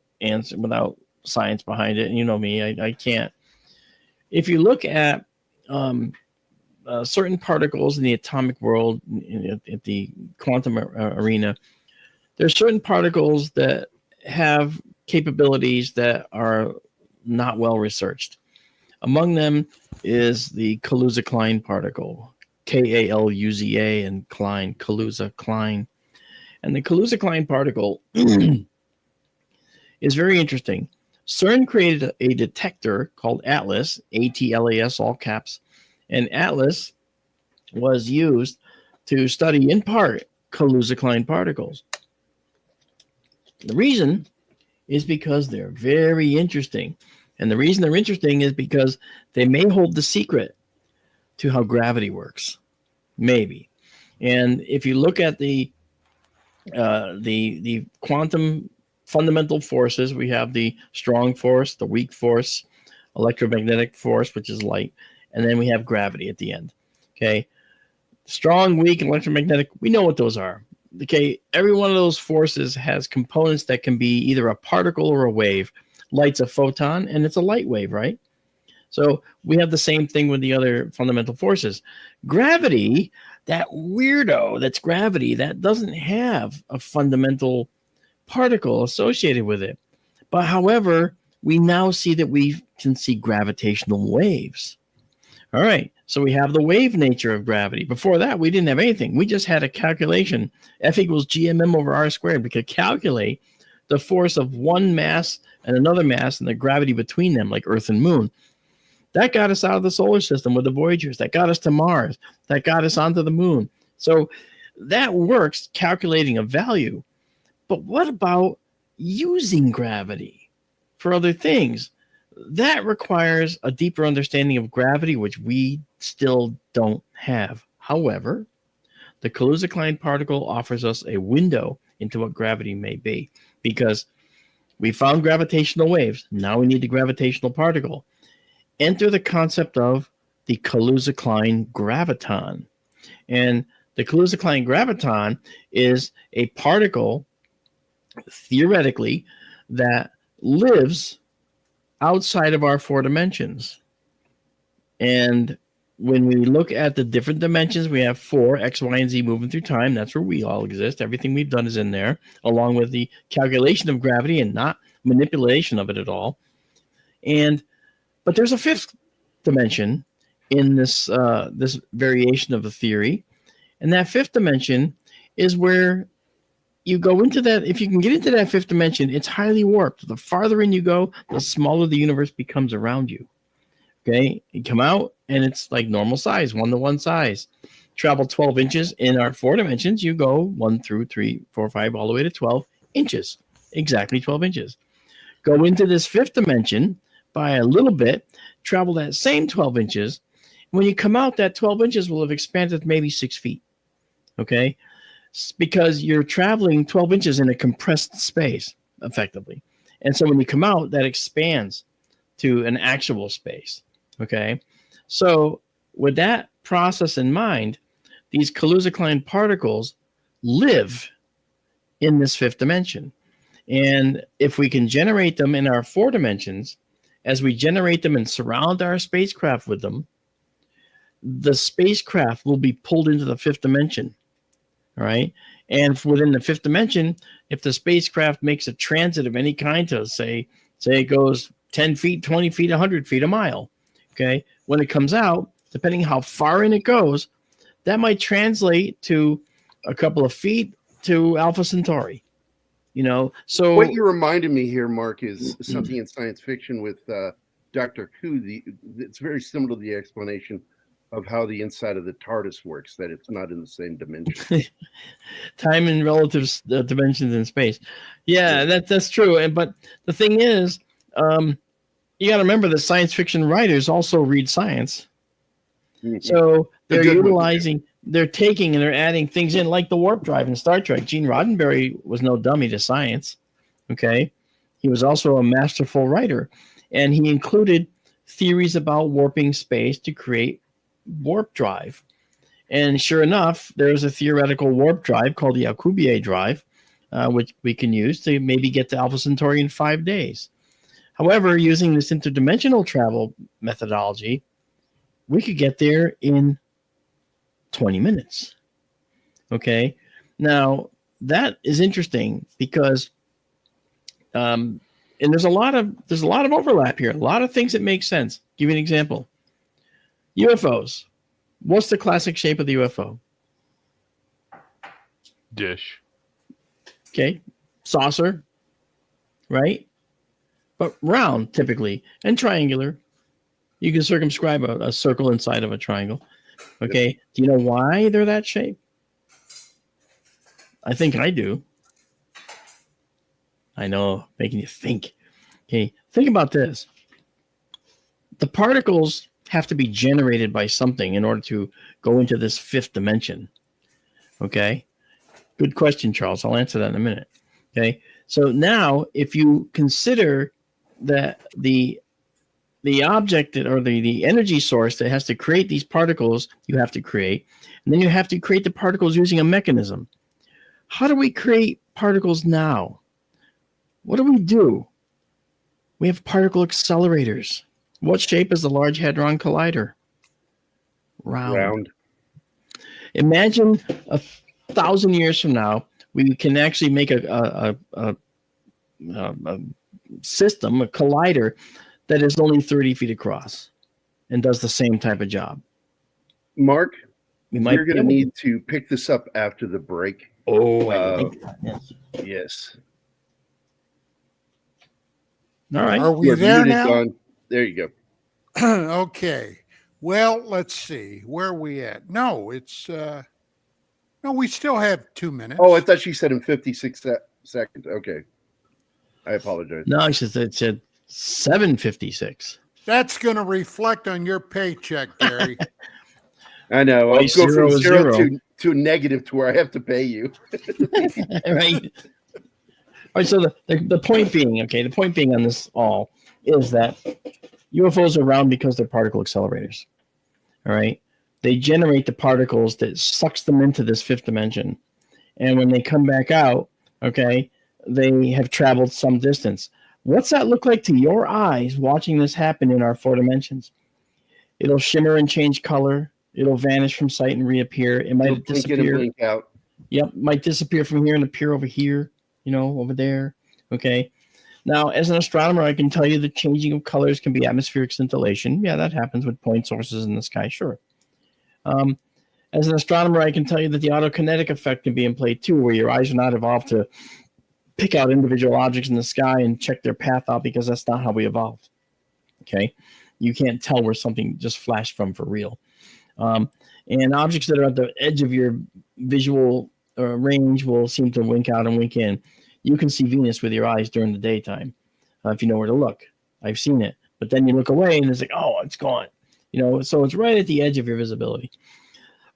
science behind it, and you know me, I can't. If you look at certain particles in the atomic world, at the quantum arena, there's certain particles that have capabilities that are not well researched. Among them is the Kaluza-Klein particle, Kaluza, and Klein, Kaluza-Klein. And the Kaluza-Klein particle is very interesting. CERN created a detector called ATLAS, ATLAS, all caps, and ATLAS was used to study, in part, Kaluza-Klein particles. The reason is because they're very interesting. And the reason they're interesting is because they may hold the secret to how gravity works. Maybe. And if you look at the quantum fundamental forces, we have the strong force, the weak force, electromagnetic force, which is light, and then we have gravity at the end. Okay. Strong, weak, and electromagnetic, we know what those are. Okay. Every one of those forces has components that can be either a particle or a wave. Light's a photon, and it's a light wave, right? So we have the same thing with the other fundamental forces. Gravity, that weirdo that's gravity, that doesn't have a fundamental particle associated with it. But however, we now see that we can see gravitational waves. All right, so we have the wave nature of gravity. Before that, we didn't have anything. We just had a calculation, F equals GMM over R squared. We could calculate the force of one mass and another mass and the gravity between them, like Earth and Moon. That got us out of the solar system with the Voyagers. That got us to Mars. That got us onto the Moon. So that works, calculating a value. But what about using gravity for other things? That requires a deeper understanding of gravity, which we still don't have. However, the Kaluza-Klein particle offers us a window into what gravity may be, because we found gravitational waves. Now we need the gravitational particle. Enter the concept of the Kaluza-Klein graviton. And the Kaluza-Klein graviton is a particle, theoretically, that lives outside of our four dimensions. And when we look at the different dimensions, we have 4, X, Y, and Z moving through time. That's where we all exist. Everything we've done is in there, along with the calculation of gravity and not manipulation of it at all. But there's a 5th dimension in this this variation of the theory, and that 5th dimension is where you go into that. If you can get into that 5th dimension, it's highly warped. The farther in you go, the smaller the universe becomes around you. Okay, you come out and it's like normal size, 1-to-1 size. Travel 12 inches in our 4 dimensions. You go 1 through 3, 4, 5, all the way to 12 inches. Exactly 12 inches. Go into this 5th dimension by a little bit, travel that same 12 inches. When you come out, that 12 inches will have expanded maybe 6 feet. Okay, because you're traveling 12 inches in a compressed space, effectively. And so when you come out, that expands to an actual space. Okay, so with that process in mind, these Kaluza-Klein particles live in this 5th dimension. And if we can generate them in our 4 dimensions, as we generate them and surround our spacecraft with them, the spacecraft will be pulled into the 5th dimension. All right. And within the 5th dimension, if the spacecraft makes a transit of any kind to say it goes 10 feet, 20 feet, 100 feet, a mile. Okay. When it comes out, depending how far in it goes, that might translate to a couple of feet to Alpha Centauri. So what you reminded me here, Mark, is something in science fiction with Dr. Who. It's very similar to the explanation of how the inside of the TARDIS works, that it's not in the same dimension. Time and relative dimensions in space. Yeah, that's true. But the thing is, you got to remember that science fiction writers also read science. Mm-hmm. So they're utilizing, they're taking and they're adding things in, like the warp drive in Star Trek. Gene Roddenberry was no dummy to science. Okay. He was also a masterful writer, and he included theories about warping space to create warp drive. And sure enough, there's a theoretical warp drive called the Alcubierre drive, which we can use to maybe get to Alpha Centauri in 5 days. However, using this interdimensional travel methodology, we could get there in 20 minutes. Okay. Now that is interesting because, and there's a lot of overlap here. A lot of things that make sense. Give you an example. UFOs. What's the classic shape of the UFO? Dish. Okay. Saucer. Right? But round, typically, and triangular. You can circumscribe a circle inside of a triangle. Okay. Do you know why they're that shape? I think I do. I know, making you think. Okay. Think about this. The particles have to be generated by something in order to go into this 5th dimension. Okay. Good question, Charles. I'll answer that in a minute. Okay. So now, if you consider that the object or the energy source that has to create these particles, you have to create, and then you have to create the particles using a mechanism. How do we create particles now? What do? We have particle accelerators. What shape is the Large Hadron Collider? Round. Imagine 1,000 years from now, we can actually make a system, a collider, that is only 30 feet across and does the same type of job. Mark, you're going to need to pick this up after the break. Oh, yes. All right. Are we there now? Gone. There you go. Okay. Well, let's see. Where are we at? No, it's no, we still have 2 minutes. Oh, I thought she said in 56 seconds. Okay. I apologize. No, it said 7:56. That's going to reflect on your paycheck, Gary. I know. I'll go from zero to negative to where I have to pay you. Right. All right. So the point being, okay, the point being on this all is that UFOs are around because they're particle accelerators. All right. They generate the particles that sucks them into this 5th dimension. And when they come back out, okay, they have traveled some distance. What's that look like to your eyes watching this happen in our 4 dimensions? It'll shimmer and change color. It'll vanish from sight and reappear. It might Blink in and disappear. blink out. Yep, might disappear from here and appear over here, over there. Okay. Now, as an astronomer, I can tell you the changing of colors can be atmospheric scintillation. Yeah, that happens with point sources in the sky, sure. As an astronomer, I can tell you that the autokinetic effect can be in play too, where your eyes are not evolved to pick out individual objects in the sky and check their path out, because that's not how we evolved. Okay? You can't tell where something just flashed from for real. And objects that are at the edge of your visual range will seem to wink out and wink in. You can see Venus with your eyes during the daytime if you know where to look. I've seen it. But then you look away and it's like, oh, it's gone. So it's right at the edge of your visibility.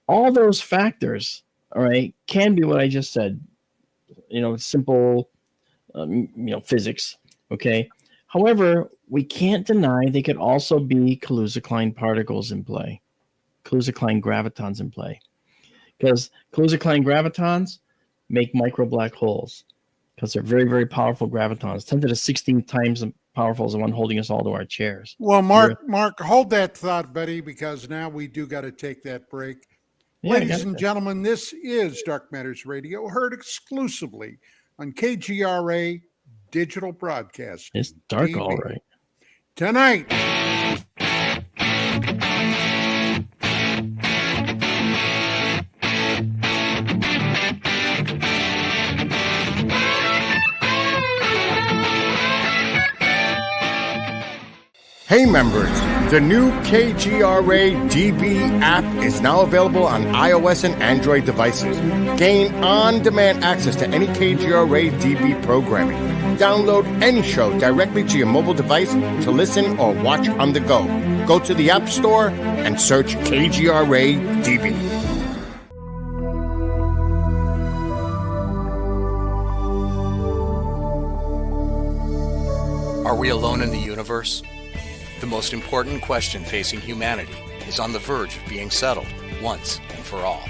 All those factors, all right, can be what I just said. Simple, physics, okay? However, we can't deny they could also be Kaluza-Klein particles in play, Kaluza-Klein gravitons in play. Because Kaluza-Klein gravitons make micro black holes because they're very, very powerful gravitons, 10 to the 16th times as powerful as the one holding us all to our chairs. Well, Mark, hold that thought, buddy, because now we do got to take that break. Yeah, Ladies and gentlemen, this is Dark Matters Radio, heard exclusively on KGRA Digital Broadcast. It's dark, TV. all right. Tonight. Hey members, the new KGRA DB app is now available on iOS and Android devices. Gain on-demand access to any KGRA DB programming. Download any show directly to your mobile device to listen or watch on the go. Go to the App Store and search KGRA DB. Are we alone in the universe? The most important question facing humanity is on the verge of being settled once and for all.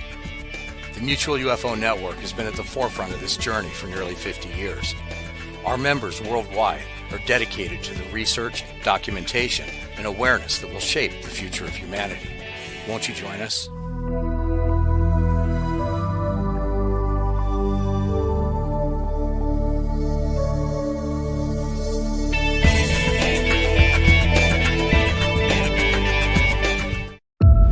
The Mutual UFO Network has been at the forefront of this journey for nearly 50 years. Our members worldwide are dedicated to the research, documentation, and awareness that will shape the future of humanity. Won't you join us?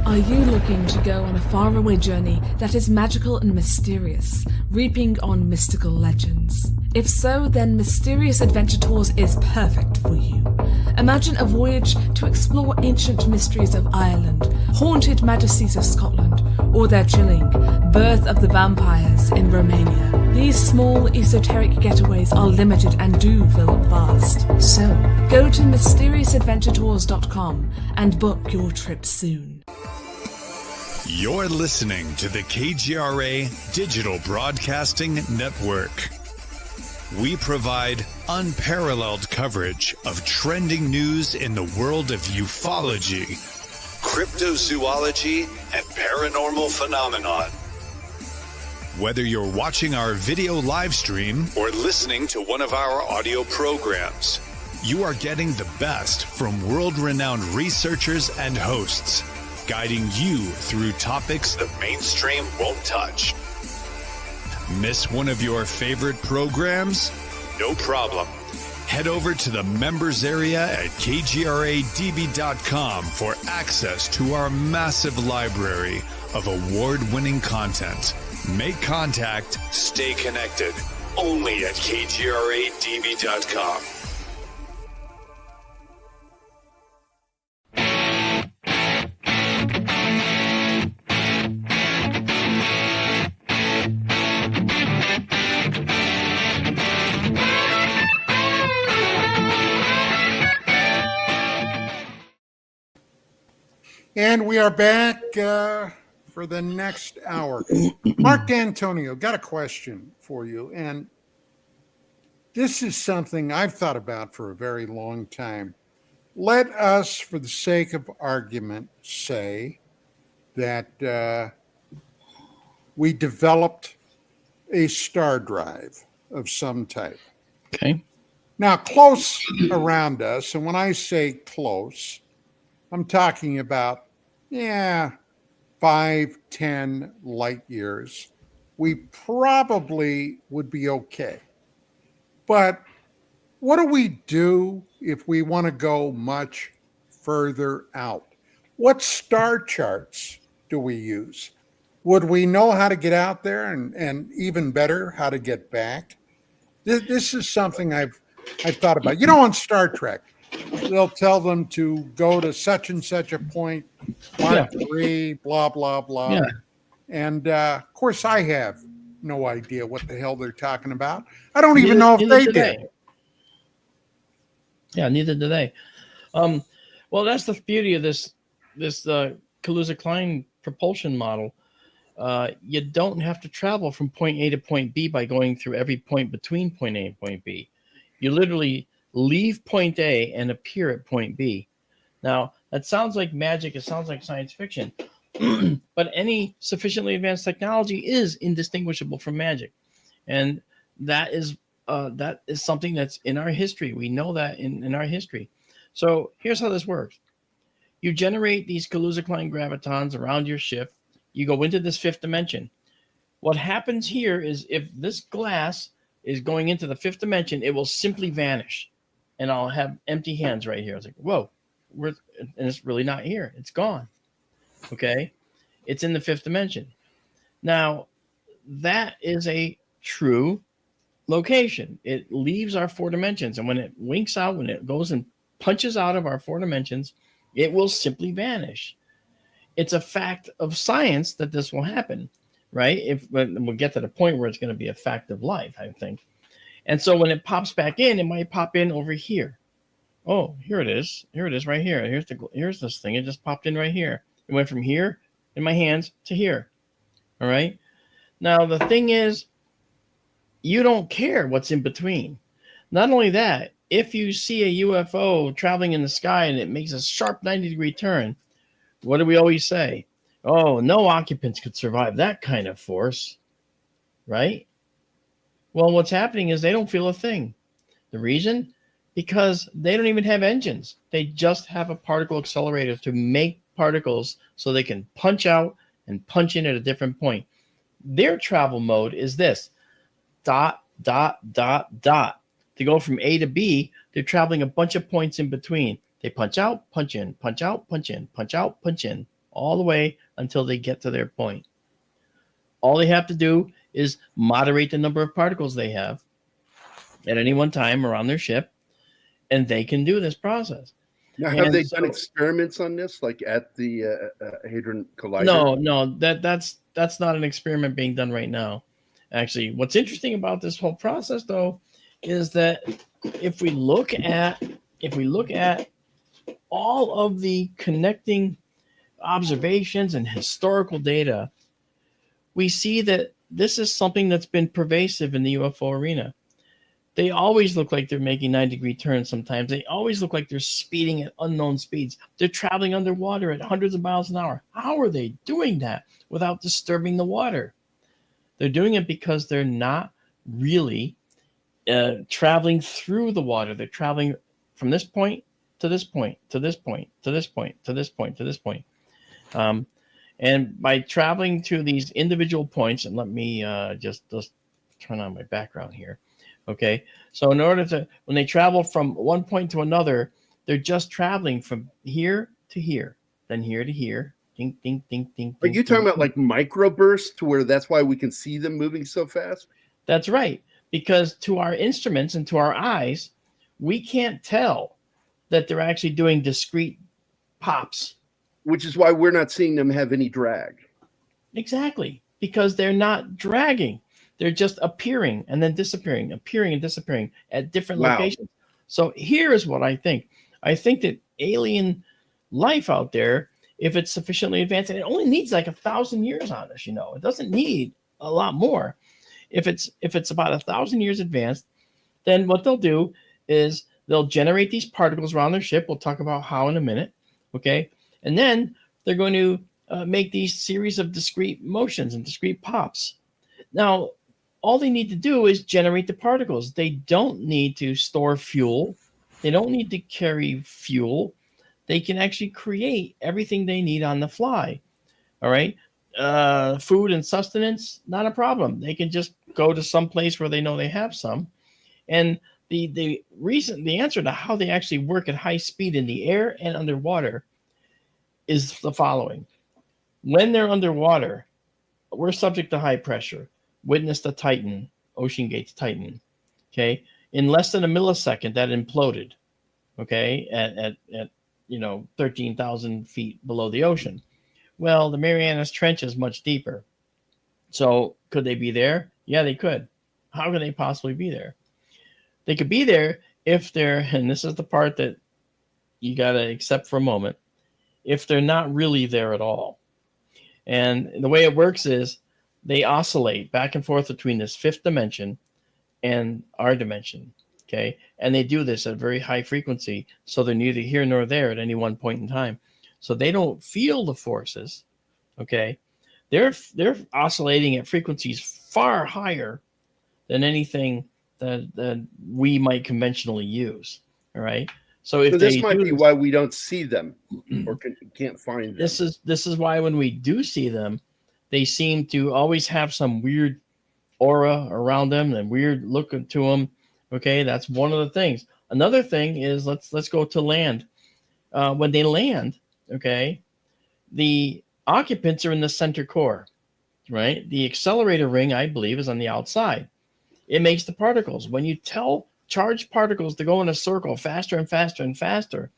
Are you looking to go on a faraway journey that is magical and mysterious, reaping on mystical legends? If so, then Mysterious Adventure Tours is perfect for you. Imagine a voyage to explore ancient mysteries of Ireland, haunted majesties of Scotland, or their chilling Birth of the Vampires in Romania. These small, esoteric getaways are limited and do fill fast. So, go to MysteriousAdventureTours.com and book your trip soon. You're listening to the KGRA Digital Broadcasting Network. We provide unparalleled coverage of trending news in the world of ufology, cryptozoology, and paranormal phenomenon. Whether you're watching our video live stream or listening to one of our audio programs, you are getting the best from world-renowned researchers and hosts, guiding you through topics the mainstream won't touch. Miss one of your favorite programs? No problem. Head over to the members area at kgradb.com for access to our massive library of award-winning content. Make contact, stay connected, only at kgradb.com. And we are back for the next hour. Marc Dantonio, got a question for you. And this is something I've thought about for a very long time. Let us, for the sake of argument, say that we developed a star drive of some type. Okay. Now, close around us, and when I say close, I'm talking about, 5, 10 light years, we probably would be okay. But what do we do if we want to go much further out? What star charts do we use? Would we know how to get out there and even better, how to get back? This is something I've thought about. On Star Trek, they'll tell them to go to such and such a point, Mark 3, blah, blah, blah. Yeah. And of course, I have no idea what the hell they're talking about. I don't even know if they did. Yeah, neither do they. Well, that's the beauty of this Kaluza-Klein propulsion model. You don't have to travel from point A to point B by going through every point between point A and point B. You literally leave point A and appear at point B. Now, that sounds like magic. It sounds like science fiction. But any sufficiently advanced technology is indistinguishable from magic. And that is something that's in our history. We know that in our history. So here's how this works. You generate these Kaluza-Klein gravitons around your ship. You go into this fifth dimension. What happens here is if this glass is going into the fifth dimension, it will simply vanish. And I'll have empty hands right here. It's like, whoa, and it's really not here. It's gone. Okay? It's in the fifth dimension. Now, that is a true location. It leaves our 4 dimensions. And when it winks out, when it goes and punches out of our 4 dimensions, it will simply vanish. It's a fact of science that this will happen, right? We'll get to the point where it's going to be a fact of life, I think. And so when it pops back in, it might pop in over here. Oh, here it is. Here it is right here. Here's this thing. It just popped in right here. It went from here in my hands to here. All right. Now, the thing is, you don't care what's in between. Not only that, if you see a UFO traveling in the sky and it makes a sharp 90-degree turn, what do we always say? Oh, no occupants could survive that kind of force, right? Well, what's happening is they don't feel a thing. The reason? Because they don't even have engines. They just have a particle accelerator to make particles so they can punch out and punch in at a different point. Their travel mode is this: dot, dot, dot, dot. To go from A to B, they're traveling a bunch of points in between. They punch out, punch in, punch out, punch in, punch out, punch in, all the way until they get to their point. All they have to do is moderate the number of particles they have at any one time around their ship, and they can do this process. Now, have they done experiments on this, like at the Hadron Collider? No, that's not an experiment being done right now. Actually, what's interesting about this whole process, though, is that if we look at all of the connecting observations and historical data, we see that this is something that's been pervasive in the UFO arena. They always look like they're making 90-degree turns sometimes. They always look like they're speeding at unknown speeds. They're traveling underwater at hundreds of miles an hour. How are they doing that without disturbing the water? They're doing it because they're not really traveling through the water. They're traveling from this point to this point, to this point, to this point, to this point, to this point. And by traveling to these individual points, and let me just turn on my background here. Okay, so in order to, when they travel from one point to another, they're just traveling from here to here, then here to here. Ding, ding, ding, ding. Are you talking about like microbursts to where that's why we can see them moving so fast? That's right, because to our instruments and to our eyes, we can't tell that they're actually doing discrete pops. Which is why we're not seeing them have any drag. Exactly, because they're not dragging. They're just appearing and then disappearing, appearing and disappearing at different locations. So here is what I think. I think that alien life out there, if it's sufficiently advanced, and it only needs like 1,000 years on us, it doesn't need a lot more. If it's about 1,000 years advanced, then what they'll do is they'll generate these particles around their ship. We'll talk about how in a minute, okay? And then they're going to make these series of discrete motions and discrete pops. Now, all they need to do is generate the particles. They don't need to store fuel. They don't need to carry fuel. they can actually create everything they need on the fly. All right. Food and sustenance, not a problem. They can just go to some place where they know they have some. And the answer to how they actually work at high speed in the air and underwater is the following. When they're underwater, we're subject to high pressure. Witness the Titan, Ocean Gate's Titan. Okay. In less than a millisecond, that imploded. Okay. At 13,000 feet below the ocean. Well, the Marianas Trench is much deeper. So could they be there? Yeah, they could. How could they possibly be there? They could be there if they're, and this is the part that you got to accept for a moment, if they're not really there at all. And the way it works is they oscillate back and forth between this fifth dimension and our dimension. Okay. And they do this at a very high frequency. So they're neither here nor there at any one point in time. So they don't feel the forces, okay? They're oscillating at frequencies far higher than anything that we might conventionally use, all right? So if this might be why we don't see them or can't find them. This is why when we do see them, they seem to always have some weird aura around them and weird look to them, okay? That's one of the things. Another thing is let's go to land. When they land, okay, the occupants are in the center core, right? The accelerator ring, I believe, is on the outside. It makes the particles. When you tell charged particles to go in a circle faster and faster and faster,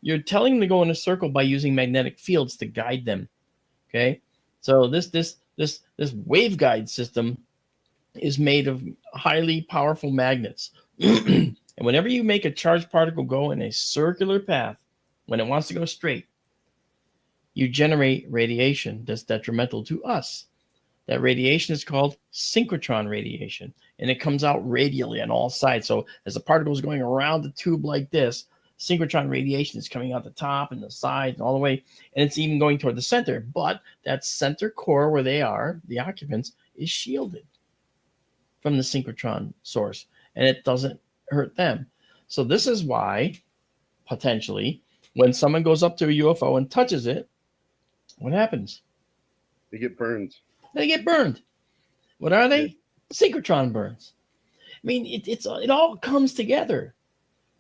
you're telling them to go in a circle by using magnetic fields to guide them, okay? So this waveguide system is made of highly powerful magnets. And whenever you make a charged particle go in a circular path, when it wants to go straight, you generate radiation that's detrimental to us. That radiation is called synchrotron radiation, and it comes out radially on all sides. So as the particle is going around the tube like this, synchrotron radiation is coming out the top and the sides and all the way, and it's even going toward the center. But that center core where they are, the occupants, is shielded from the synchrotron source, and it doesn't hurt them. So this is why, potentially, when someone goes up to a UFO and touches it, what happens? They get burned. They get burned. What are they? Synchrotron burns. I mean, it all comes together,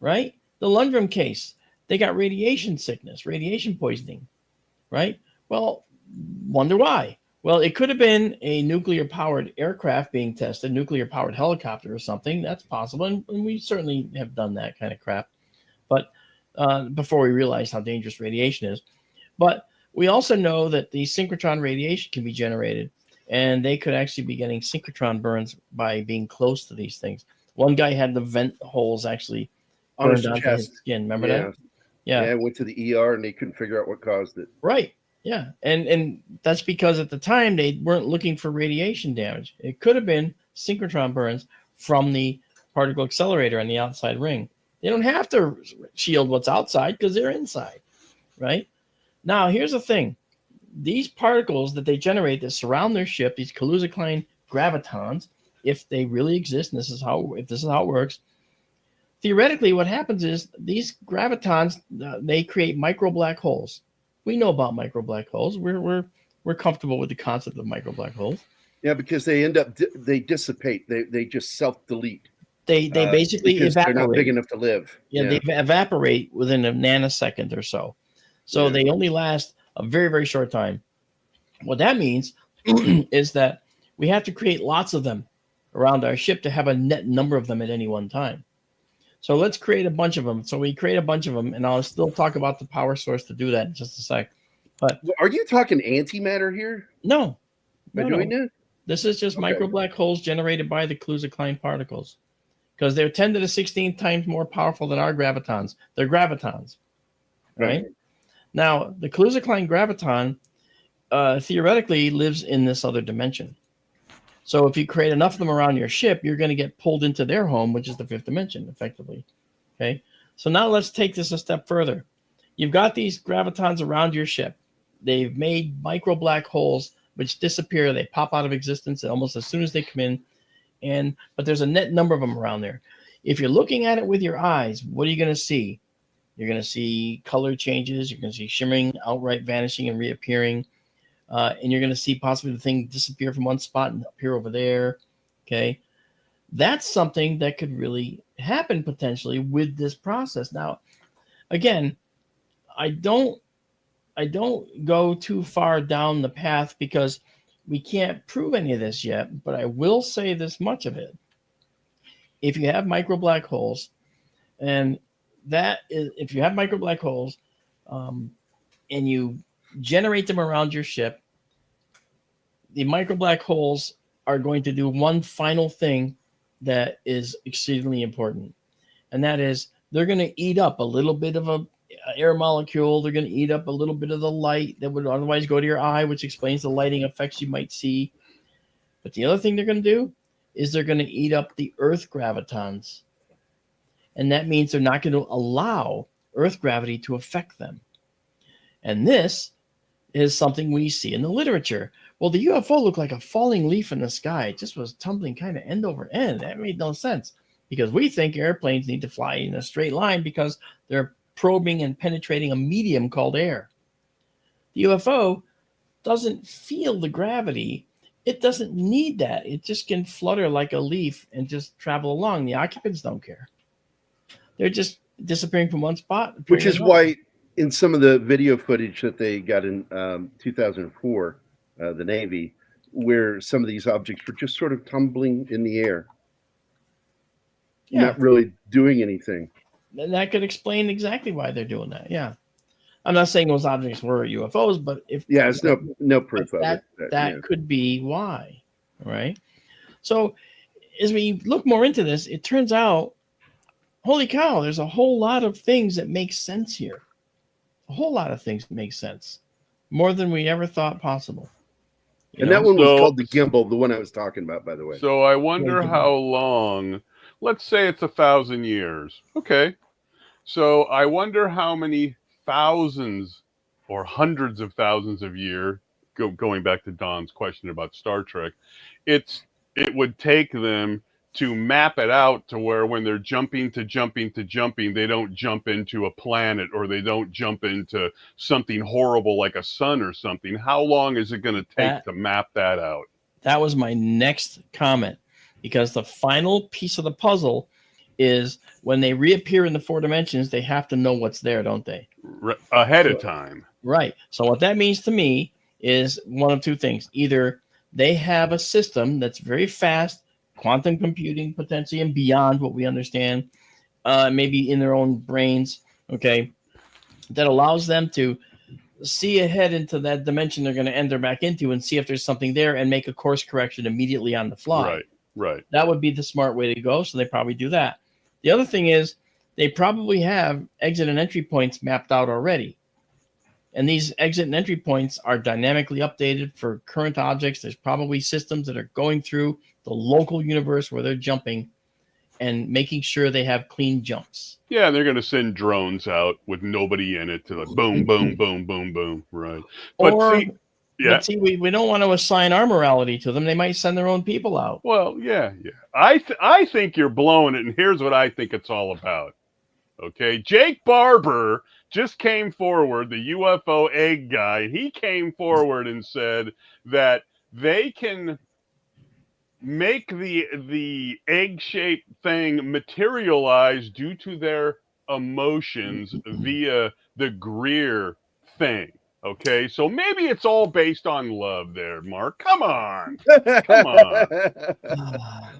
right? The Lundgren case, they got radiation sickness, radiation poisoning, right? Well, wonder why. Well, it could have been a nuclear-powered aircraft being tested, nuclear-powered helicopter or something. That's possible, and we certainly have done that kind of crap. But before we realized how dangerous radiation is. But we also know that the synchrotron radiation can be generated, and they could actually be getting synchrotron burns by being close to these things. One guy had the vent holes actually burned onto his skin. Remember that? Yeah, I went to the ER, and they couldn't figure out what caused it. Right. Yeah, and that's because at the time they weren't looking for radiation damage. It could have been synchrotron burns from the particle accelerator on the outside ring. They don't have to shield what's outside because they're inside, right? Now, here's the thing. These particles that they generate that surround their ship, these Kaluza-Klein gravitons, if they really exist, and this is how it works, theoretically what happens is these gravitons, they create micro black holes. We know about micro black holes. We're comfortable with the concept of micro black holes. Yeah, because they end up, they dissipate. They just self-delete. They basically evaporate. They're not big enough to live. Yeah, they evaporate within a nanosecond or so. So they only last a very, very short time. What that means is that we have to create lots of them around our ship to have a net number of them at any one time. So let's create a bunch of them. So we create a bunch of them, and I'll still talk about the power source to do that in just a sec. But are you talking antimatter here? No. By doing that? This is just micro black holes generated by the Kaluza-Klein particles. Because they're 10 to the 16 times more powerful than our gravitons. They're gravitons, right? Now, the Kaluza-Klein graviton theoretically lives in this other dimension. So if you create enough of them around your ship, you're going to get pulled into their home, which is the fifth dimension, effectively. Okay. So now let's take this a step further. You've got these gravitons around your ship. They've made micro black holes which disappear. They pop out of existence almost as soon as they come in. But there's a net number of them around there. If you're looking at it with your eyes, what are you going to see? You're going to see color changes. You're going to see shimmering, outright vanishing, and reappearing. And you're going to see possibly the thing disappear from one spot and appear over there. Okay. That's something that could really happen potentially with this process. Now, again, I don't go too far down the path because we can't prove any of this yet, but I will say this much of it. If you have micro black holes, and that is, if you have micro black holes, and you generate them around your ship, the micro black holes are going to do one final thing that is exceedingly important, and that is they're going to eat up a little bit of a air molecule. They're going to eat up a little bit of the light that would otherwise go to your eye, which explains the lighting effects you might see. But the other thing they're going to do is they're going to eat up the Earth gravitons. And that means they're not going to allow Earth gravity to affect them. And this is something we see in the literature. Well, the UFO looked like a falling leaf in the sky. It just was tumbling kind of end over end. That made no sense because we think airplanes need to fly in a straight line because they're probing and penetrating a medium called air. The UFO doesn't feel the gravity. It doesn't need that. It just can flutter like a leaf and just travel along. The occupants don't care. They're just disappearing from one spot. Which is why in some of the video footage that they got in 2004, the Navy, where some of these objects were just sort of tumbling in the air, not really doing anything. And that could explain exactly why they're doing that. Yeah. I'm not saying those objects were UFOs, but if it's no proof of that, it. That could be why. Right. So as we look more into this, it turns out, holy cow, there's a whole lot of things that make sense here. A whole lot of things that make sense. More than we ever thought possible. And that one was called the gimbal, the one I was talking about, by the way. So I wonder how long, let's say it's 1,000 years. Okay. So I wonder how many thousands or hundreds of thousands of years, going back to Don's question about Star Trek, it would take them to map it out to where when they're jumping, they don't jump into a planet or they don't jump into something horrible like a sun or something. How long is it going to take to map that out? That was my next comment, because the final piece of the puzzle is when they reappear in the 4 dimensions, they have to know what's there, don't they? Ahead of time. Right. So what that means to me is one of two things. Either they have a system that's very fast, quantum computing potentially and beyond what we understand, maybe in their own brains, okay, that allows them to see ahead into that dimension they're going to enter back into and see if there's something there and make a course correction immediately on the fly. Right. That would be the smart way to go, so they probably do that. The other thing is they probably have exit and entry points mapped out already. And these exit and entry points are dynamically updated for current objects. There's probably systems that are going through the local universe where they're jumping and making sure they have clean jumps. Yeah, they're going to send drones out with nobody in it to like boom, boom, boom, boom, boom. Right. But see, we don't want to assign our morality to them. They might send their own people out. Well, yeah. I think you're blowing it, and here's what I think it's all about. Okay, Jake Barber just came forward, the UFO egg guy. He came forward and said that they can make the egg-shaped thing materialize due to their emotions via the Greer thing. Okay, so maybe it's all based on love there, Mark. Come on.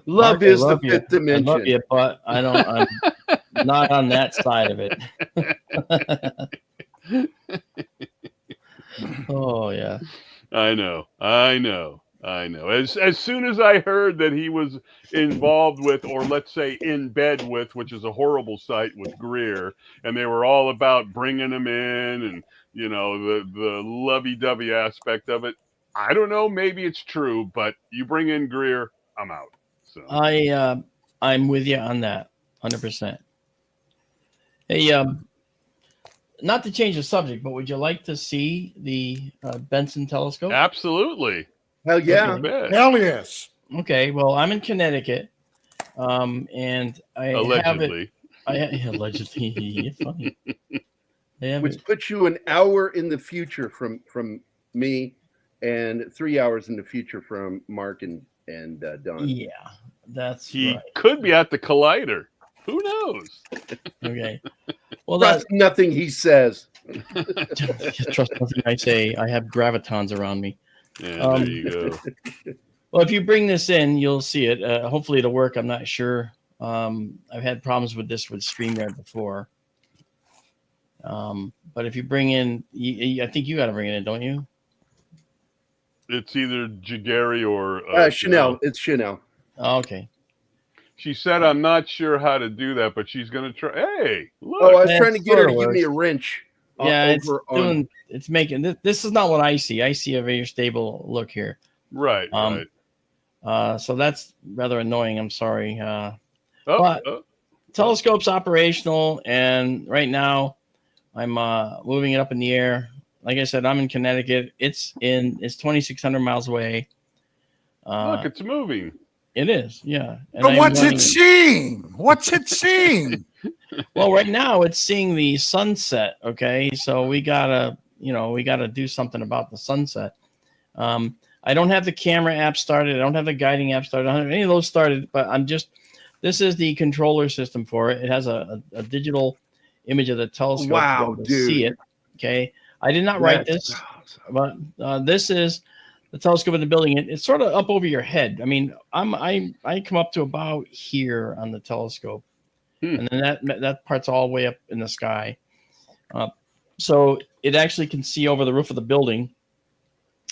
Love is the fifth dimension. I love you, but I'm not on that side of it. Oh, yeah. I know. As soon as I heard that he was involved with, or let's say in bed with, which is a horrible sight with Greer, and they were all about bringing him in and, you know, the lovey-dovey aspect of it. I don't know. Maybe it's true, but you bring in Greer, I'm out. So I'm with you on that, 100%. Hey, not to change the subject, but would you like to see the Benson telescope? Absolutely. Hell yeah. Hell yes. Okay, well, I'm in Connecticut, and I allegedly Allegedly. You're funny. Which puts you an hour in the future from me, and 3 hours in the future from Mark and Don. Yeah, that's He right. could be at the collider. Who knows? Okay. Well, Trust nothing he says. Trust nothing I say. I have gravitons around me. Yeah, there you go. Well, if you bring this in, you'll see it. Hopefully it'll work. I'm not sure. I've had problems with this with StreamYard before. But if you bring in, I think you got to bring it in, don't you? It's either Jagari or Chanel. It's Chanel. Oh, okay. She said, "I'm not sure how to do that, but she's going to try." Hey, look! Oh, I was trying to get her to give me a wrench. Yeah, it's making this is not what I see. I see a very stable look here. Right. Right. So that's rather annoying. I'm sorry. But telescope's operational, and right now I'm moving it up in the air. Like I said, I'm in Connecticut. It's 2,600 miles away. Look, it's moving. It is, yeah. And but what's it seeing? What's it seeing? Well, right now it's seeing the sunset. Okay, so we gotta do something about the sunset. I don't have the camera app started. I don't have the guiding app started. I don't have any of those started. But this is the controller system for it. It has a digital image of the telescope. Wow, to dude! See it. Okay, I did not write this, but this is the telescope in the building. It's sort of up over your head. I mean, I come up to about here on the telescope, and then that part's all the way up in the sky. So it actually can see over the roof of the building.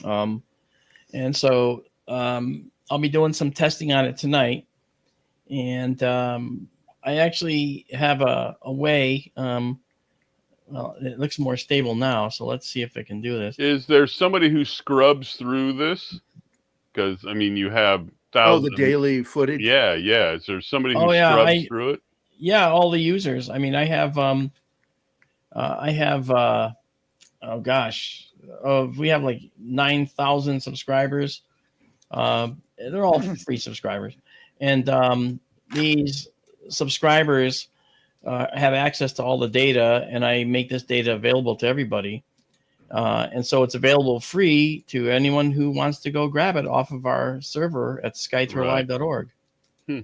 And so I'll be doing some testing on it tonight, and I actually have a way. Well, it looks more stable now, so let's see if it can do this. Is there somebody who scrubs through this? Because I mean, you have thousands. Oh, the daily footage. Yeah. Is there somebody who scrubs through it? Yeah, all the users. I mean, I have. Oh gosh, we have like 9,000 subscribers. They're all free subscribers, and these subscribers have access to all the data, and I make this data available to everybody. And so it's available free to anyone who wants to go grab it off of our server at skytourlive.org. You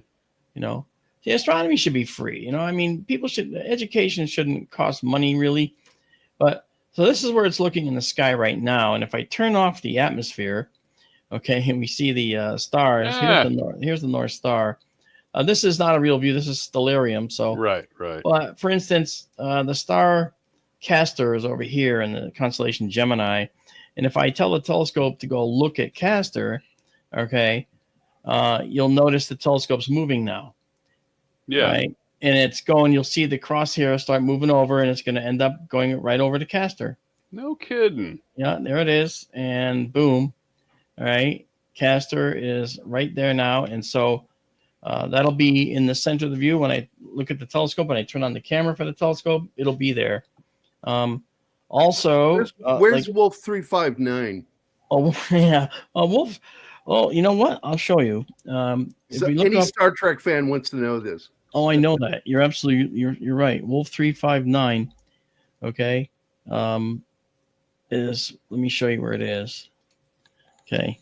know, the astronomy should be free. You know, I mean, education shouldn't cost money really. But so this is where it's looking in the sky right now. And if I turn off the atmosphere, okay, and we see the stars, here's the North Star. This is not a real view. This is stellarium. So right. But for instance, the star Castor is over here in the constellation Gemini, and if I tell the telescope to go look at Castor, okay, you'll notice the telescope's moving now. Yeah. Right, and it's going. You'll see the crosshair start moving over, and it's going to end up going right over to Castor. No kidding. Yeah, there it is, and boom. All right, Castor is right there now, and so. That'll be in the center of the view. When I look at the telescope and I turn on the camera for the telescope, it'll be there. Also, where's Wolf 359? Oh, yeah. Wolf. Oh, you know what? I'll show you. So any Star Trek fan wants to know this. Oh, I know that. You're absolutely, you're right. Wolf 359. Okay. Let me show you where it is. Okay.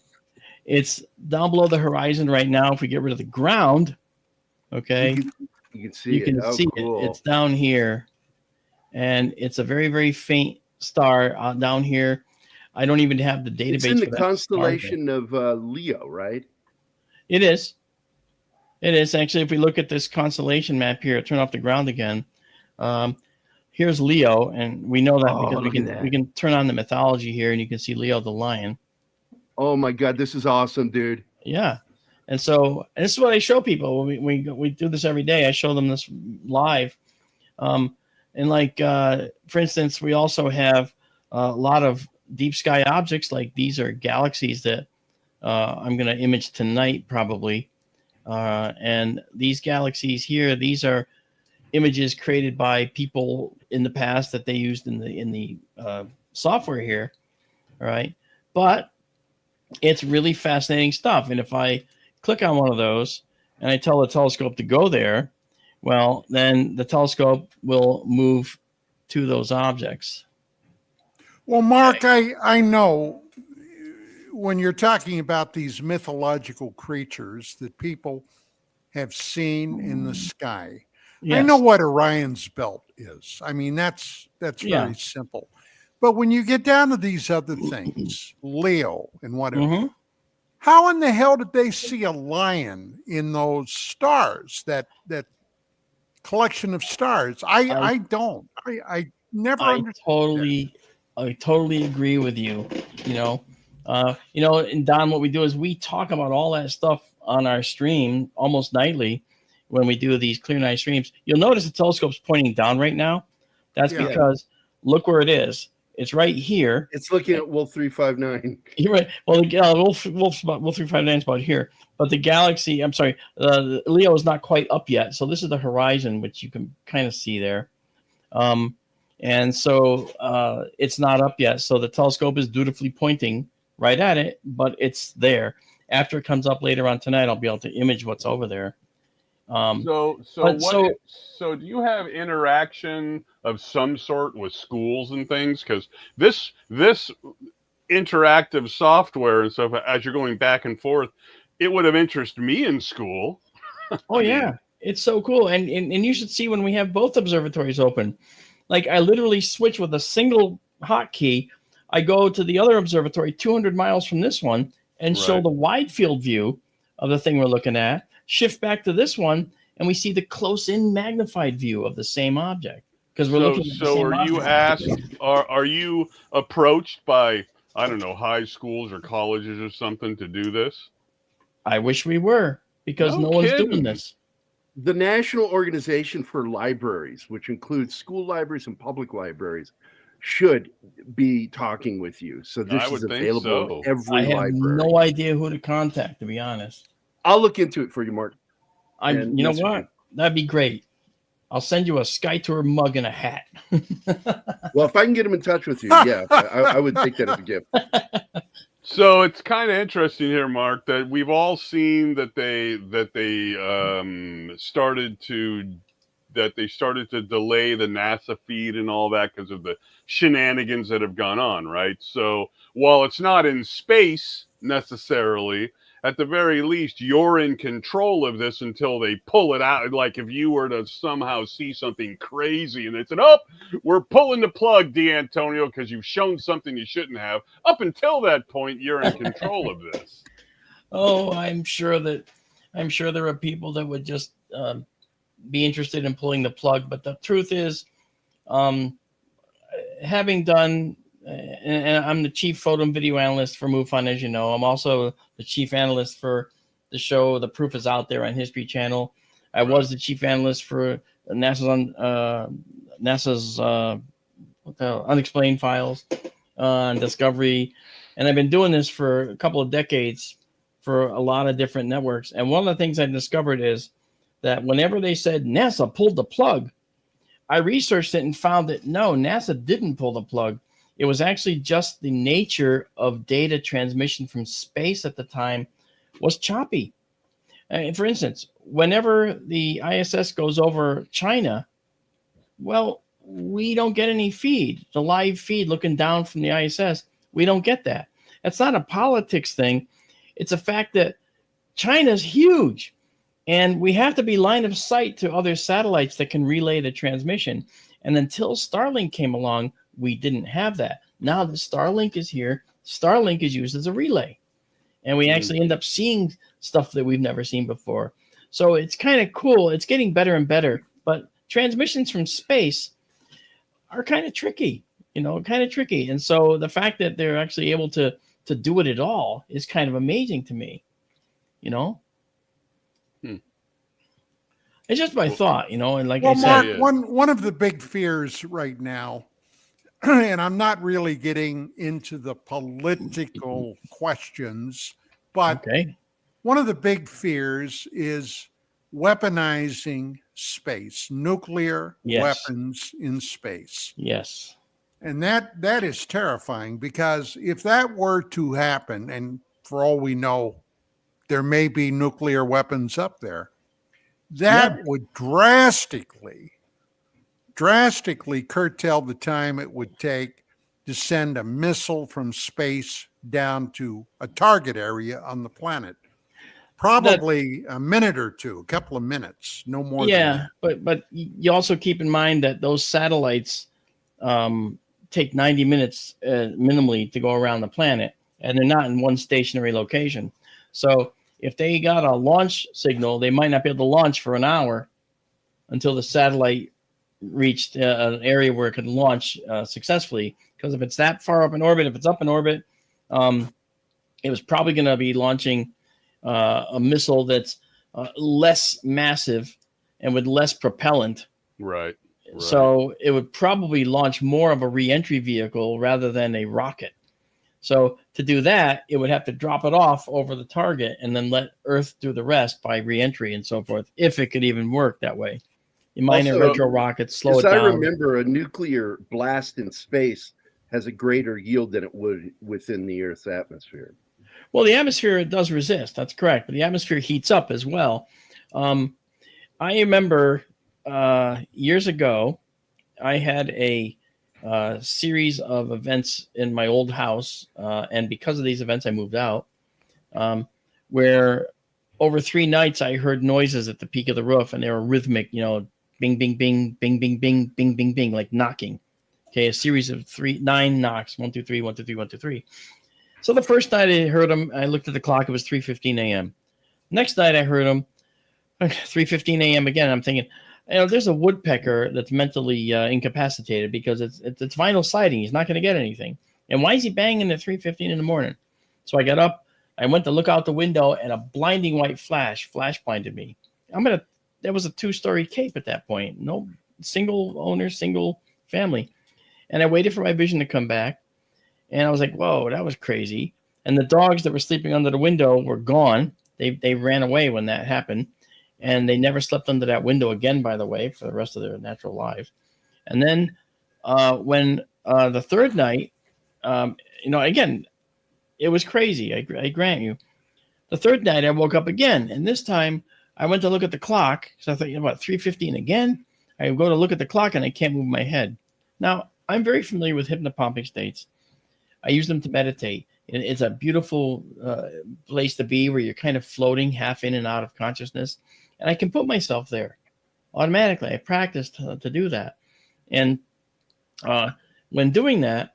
It's down below the horizon right now. If we get rid of the ground, okay, you can see it. Cool. It's down here, and it's a very, very faint star down here. I don't even have the database. It's in the constellation of Leo, right? It is. It is actually. If we look at this constellation map here, turn off the ground again. Here's Leo, and we know that because we can turn on the mythology here, and you can see Leo the lion. Oh my God, this is awesome, dude. Yeah. And so this is what I show people. We do this every day. I show them this live. And like, for instance, we also have a lot of deep sky objects. Like these are galaxies that I'm going to image tonight probably. And these galaxies here, these are images created by people in the past that they used in the software here. All right. But it's really fascinating stuff. And if I click on one of those and I tell the telescope to go there, well, then the telescope will move to those objects. Well, Mark, I know when you're talking about these mythological creatures that people have seen in the sky, I know Yes. what Orion's belt is. I mean, that's Yeah. very simple. But when you get down to these other things, Leo and whatever, Mm-hmm. how in the hell did they see a lion in those stars? That collection of stars. I don't. I never I understood. totally agree with you. And Don, what we do is we talk about all that stuff on our stream almost nightly when we do these clear night streams. You'll notice the telescope's pointing down right now. That's Yeah. because look where it is. It's right here. It's looking at Wolf 359. You're right. Well, Wolf 359 is about here, but the galaxy. I'm sorry, Leo is not quite up yet. So this is the horizon, which you can kind of see there. And so it's not up yet. So the telescope is dutifully pointing right at it, but it's there. After it comes up later on tonight, I'll be able to image what's over there. So do you have interaction of some sort with schools and things? Because this interactive software and stuff, as you're going back and forth, it would have interested me in school. Oh yeah, it's so cool, and you should see when we have both observatories open. Like I literally switch with a single hotkey. I go to the other observatory 200 miles from this one and show the wide field view of the thing we're looking at. Shift back to this one, and we see the close-in magnified view of the same object because we're looking at the same are you object. are you approached by, I don't know, high schools or colleges or something to do this? I wish we were, because no one's doing this. The National Organization for Libraries, which includes school libraries and public libraries, should be talking with you. So this is available in every library. I have no idea who to contact, to be honest. I'll look into it for you, Mark. You know what? That'd be great. I'll send you a Sky Tour mug and a hat. Well, if I can get them in touch with you, yeah, I would take that as a gift. So it's kind of interesting here, Mark, that we've all seen that they started to delay the NASA feed and all that because of the shenanigans that have gone on, right? So while it's not in space necessarily, at the very least, you're in control of this until they pull it out. Like if you were to somehow see something crazy and they said, "Oh, we're pulling the plug, D'Antonio, because you've shown something you shouldn't have." Up until that point, you're in control of this. Oh, I'm sure there are people that would just be interested in pulling the plug. But the truth is, having done, and I'm the chief photo and video analyst for MUFON, as you know. I'm also the chief analyst for the show The Proof Is Out There on History Channel. I was the chief analyst for NASA's Unexplained Files on Discovery. And I've been doing this for a couple of decades for a lot of different networks. And one of the things I discovered is that whenever they said NASA pulled the plug, I researched it and found that no, NASA didn't pull the plug. It was actually just the nature of data transmission from space at the time was choppy. For instance, whenever the ISS goes over China, well, we don't get any feed. The live feed looking down from the ISS, we don't get that. That's not a politics thing. It's a fact that China's huge, and we have to be line of sight to other satellites that can relay the transmission. And until Starlink came along, we didn't have that. Now that Starlink is here, Starlink is used as a relay. And we actually end up seeing stuff that we've never seen before. So it's kind of cool. It's getting better and better. But transmissions from space are kind of tricky, And so the fact that they're actually able to do it at all is kind of amazing to me, It's just my thought, and like I said. Mark, one of the big fears right now, and I'm not really getting into the political questions, but one of the big fears is weaponizing space, nuclear weapons in space. Yes. And that is terrifying, because if that were to happen, and for all we know, there may be nuclear weapons up there, that would drastically curtail the time it would take to send a missile from space down to a target area on the planet. Probably a minute or two, a couple of minutes, no more than that. But you also keep in mind that those satellites take 90 minutes minimally to go around the planet, and they're not in one stationary location. So if they got a launch signal, they might not be able to launch for an hour until the satellite reached an area where it could launch successfully. Because if it's that far up in orbit, if it's up in orbit, it was probably going to be launching a missile that's less massive and with less propellant. Right. So it would probably launch more of a re-entry vehicle rather than a rocket. So to do that, it would have to drop it off over the target and then let Earth do the rest by re-entry and so forth, if it could even work that way. You might in retro rockets slow it down. I remember, a nuclear blast in space has a greater yield than it would within the Earth's atmosphere. Well, the atmosphere does resist. That's correct. But the atmosphere heats up as well. I remember years ago, I had a series of events in my old house. And because of these events, I moved out, where over 3 nights, I heard noises at the peak of the roof, and they were rhythmic, bing, bing, bing, bing, bing, bing, bing, bing, bing, like knocking. Okay, a series of 9 knocks, 1, 2, 3, 1, 2, 3, 1, 2, 3. So the first night I heard them, I looked at the clock, it was 3:15 a.m. Next night I heard them, 3:15 a.m. again. I'm thinking, there's a woodpecker that's mentally incapacitated because it's vinyl siding. He's not going to get anything. And why is he banging at 3:15 in the morning? So I got up, I went to look out the window, and a blinding white flash blinded me. There was a 2-story cape at that point. No, single owner, single family. And I waited for my vision to come back. And I was like, whoa, that was crazy. And the dogs that were sleeping under the window were gone. They ran away when that happened. And they never slept under that window again, by the way, for the rest of their natural lives. And then when the third night, again, it was crazy. I grant you. The third night, I woke up again. And this time, I went to look at the clock. So I thought, about 3:15 again. I go to look at the clock, and I can't move my head. Now, I'm very familiar with hypnopomping states. I use them to meditate. It's a beautiful place to be where you're kind of floating half in and out of consciousness. And I can put myself there automatically. I practiced to do that. And when doing that,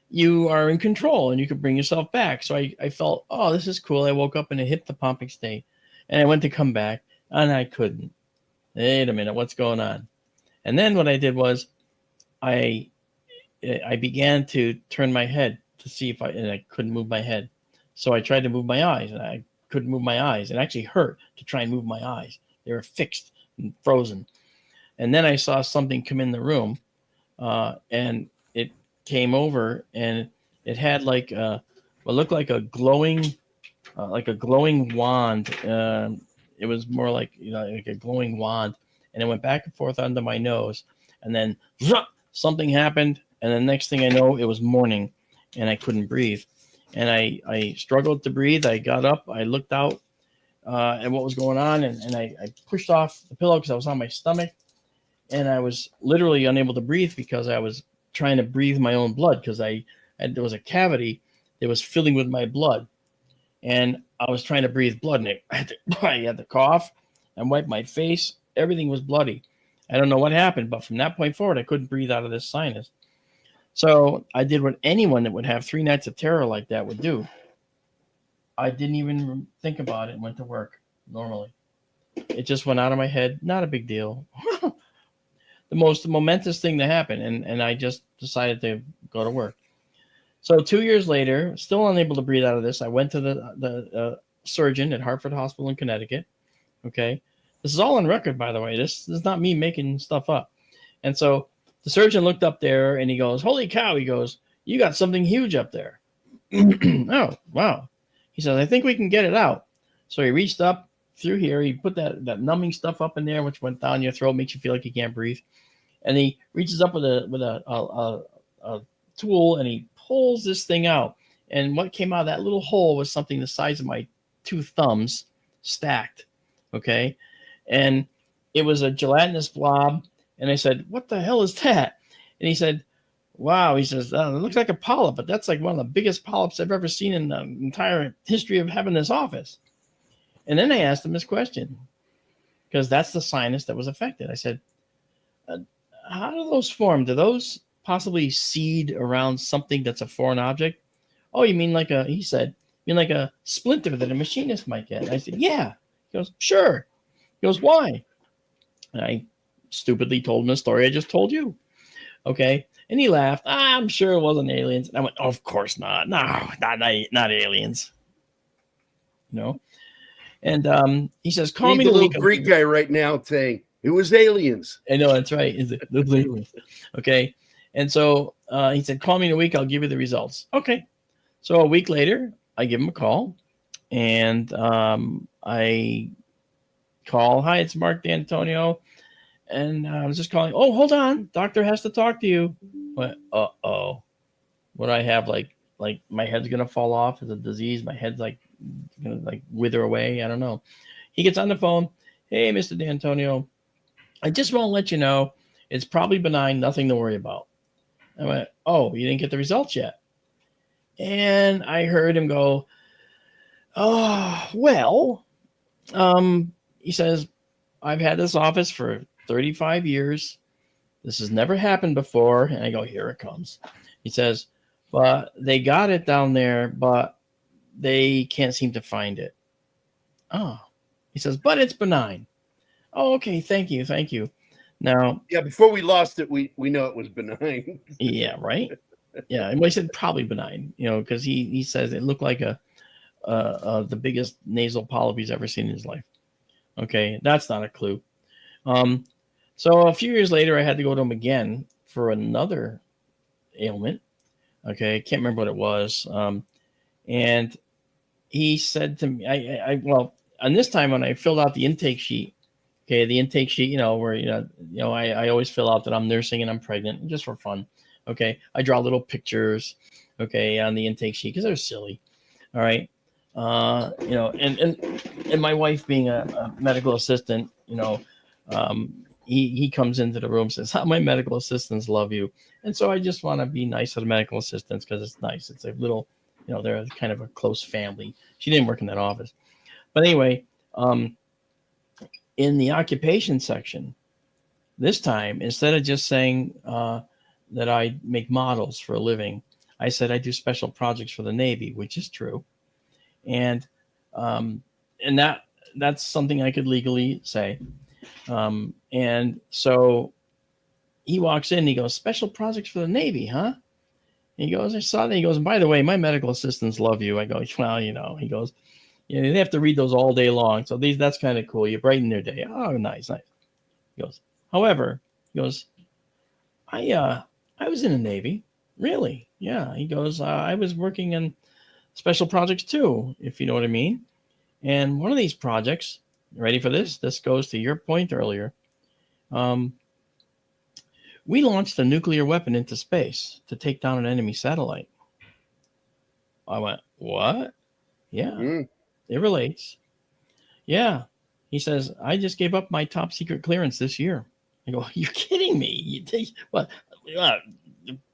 you are in control and you can bring yourself back. So I felt, oh, this is cool. I woke up in a hypnopomping state and I went to come back and I couldn't. Wait a minute, what's going on? And then what I did was I began to turn my head to see and I couldn't move my head. So I tried to move my eyes and I couldn't move my eyes. It actually hurt to try and move my eyes. They were fixed and frozen. And then I saw something come in the room and it came over and it had what looked like a glowing wand. It was more like a glowing wand, and it went back and forth under my nose, and then something happened, and the next thing I know, it was morning, and I couldn't breathe, and I struggled to breathe. I got up, I looked out at what was going on, and I pushed off the pillow because I was on my stomach, and I was literally unable to breathe because I was trying to breathe my own blood because there was a cavity that was filling with my blood, and I was trying to breathe blood, and I had to cough and wipe my face. Everything was bloody. I don't know what happened, but from that point forward, I couldn't breathe out of this sinus. So I did what anyone that would have 3 nights of terror like that would do. I didn't even think about it and went to work normally. It just went out of my head. Not a big deal. The most momentous thing to happen, and I just decided to go to work. So 2 years later, still unable to breathe out of this, I went to the surgeon at Hartford Hospital in Connecticut. Okay. This is all on record, by the way. This is not me making stuff up. And so the surgeon looked up there and he goes, "Holy cow," he goes, "you got something huge up there." Oh, wow. He says, "I think we can get it out." So he reached up through here. He put that numbing stuff up in there, which went down your throat, makes you feel like you can't breathe. And he reaches up with a tool and he pulls this thing out. And what came out of that little hole was something the size of my 2 thumbs stacked. Okay. And it was a gelatinous blob. And I said, what the hell is that? And he said, wow. He says, it looks like a polyp, but that's like one of the biggest polyps I've ever seen in the entire history of having this office. And then I asked him this question, because that's the sinus that was affected. I said, how do those form? Do those possibly seed around something that's a foreign object? Oh, you mean he said, you mean like a splinter that a machinist might get? And I said, yeah. He goes, sure. He goes, why? And I stupidly told him the story I just told you. Okay. And he laughed. I'm sure it wasn't aliens. And I went, oh, of course not. No, not aliens. And he says, call me the the little week. Greek guy right now saying it was aliens. I know, that's right. Is it aliens? Okay. And so he said, call me in a week. I'll give you the results. Okay. So a week later, I give him a call, and I call, hi, it's Marc Dantonio. And I was just calling, oh, hold on. Doctor has to talk to you. What? Uh-oh. What do I have? Like my head's going to fall off? Is a disease? My head's going to wither away? I don't know. He gets on the phone. Hey, Mr. Dantonio, I just want to let you know it's probably benign, nothing to worry about. I went, oh, you didn't get the results yet? And I heard him go, oh, well, he says, I've had this office for 35 years. This has never happened before. And I go, here it comes. He says, but they got it down there, but they can't seem to find it. Oh, he says, but it's benign. Oh, okay. Thank you. Now, yeah, before we lost it, we know it was benign. Yeah, right. Yeah, and I said probably benign, because he says it looked like the biggest nasal polyp he's ever seen in his life. Okay, that's not a clue. So a few years later, I had to go to him again for another ailment. Okay, I can't remember what it was. And he said to me, and this time when I filled out the intake sheet, okay, the intake sheet, where, I always fill out that I'm nursing and I'm pregnant just for fun. Okay, I draw little pictures, okay, on the intake sheet because they're silly. All right. And my wife being a medical assistant, he comes into the room and says, how my medical assistants love you. And so I just want to be nice to the medical assistants because it's nice. It's a little, they're kind of a close family. She didn't work in that office. But anyway, in the occupation section, this time, instead of just saying that I make models for a living, I said I do special projects for the Navy, which is true. And that's something I could legally say. And so he walks in and he goes, special projects for the Navy, huh? And he goes, I saw that. He goes, and by the way, my medical assistants love you. I go, well, he goes, they have to read those all day long. So that's kind of cool. You brighten their day. Oh, nice. He goes, however, I was in the Navy. Really? Yeah. He goes, I was working in special projects too, if you know what I mean. And one of these projects, ready for this? This goes to your point earlier. We launched a nuclear weapon into space to take down an enemy satellite. I went, what? Yeah, It relates. Yeah. He says, I just gave up my top secret clearance this year. I go, you're kidding me. You take what?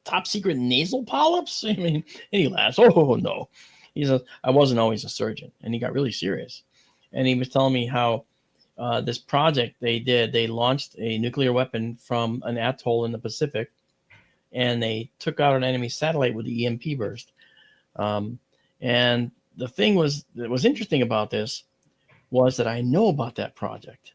Top secret nasal polyps? I mean, and he laughs. Oh, no. He says, I wasn't always a surgeon. And he got really serious. And he was telling me how this project they launched a nuclear weapon from an atoll in the Pacific, and they took out an enemy satellite with the EMP burst. And the thing that was interesting about this was that I know about that project,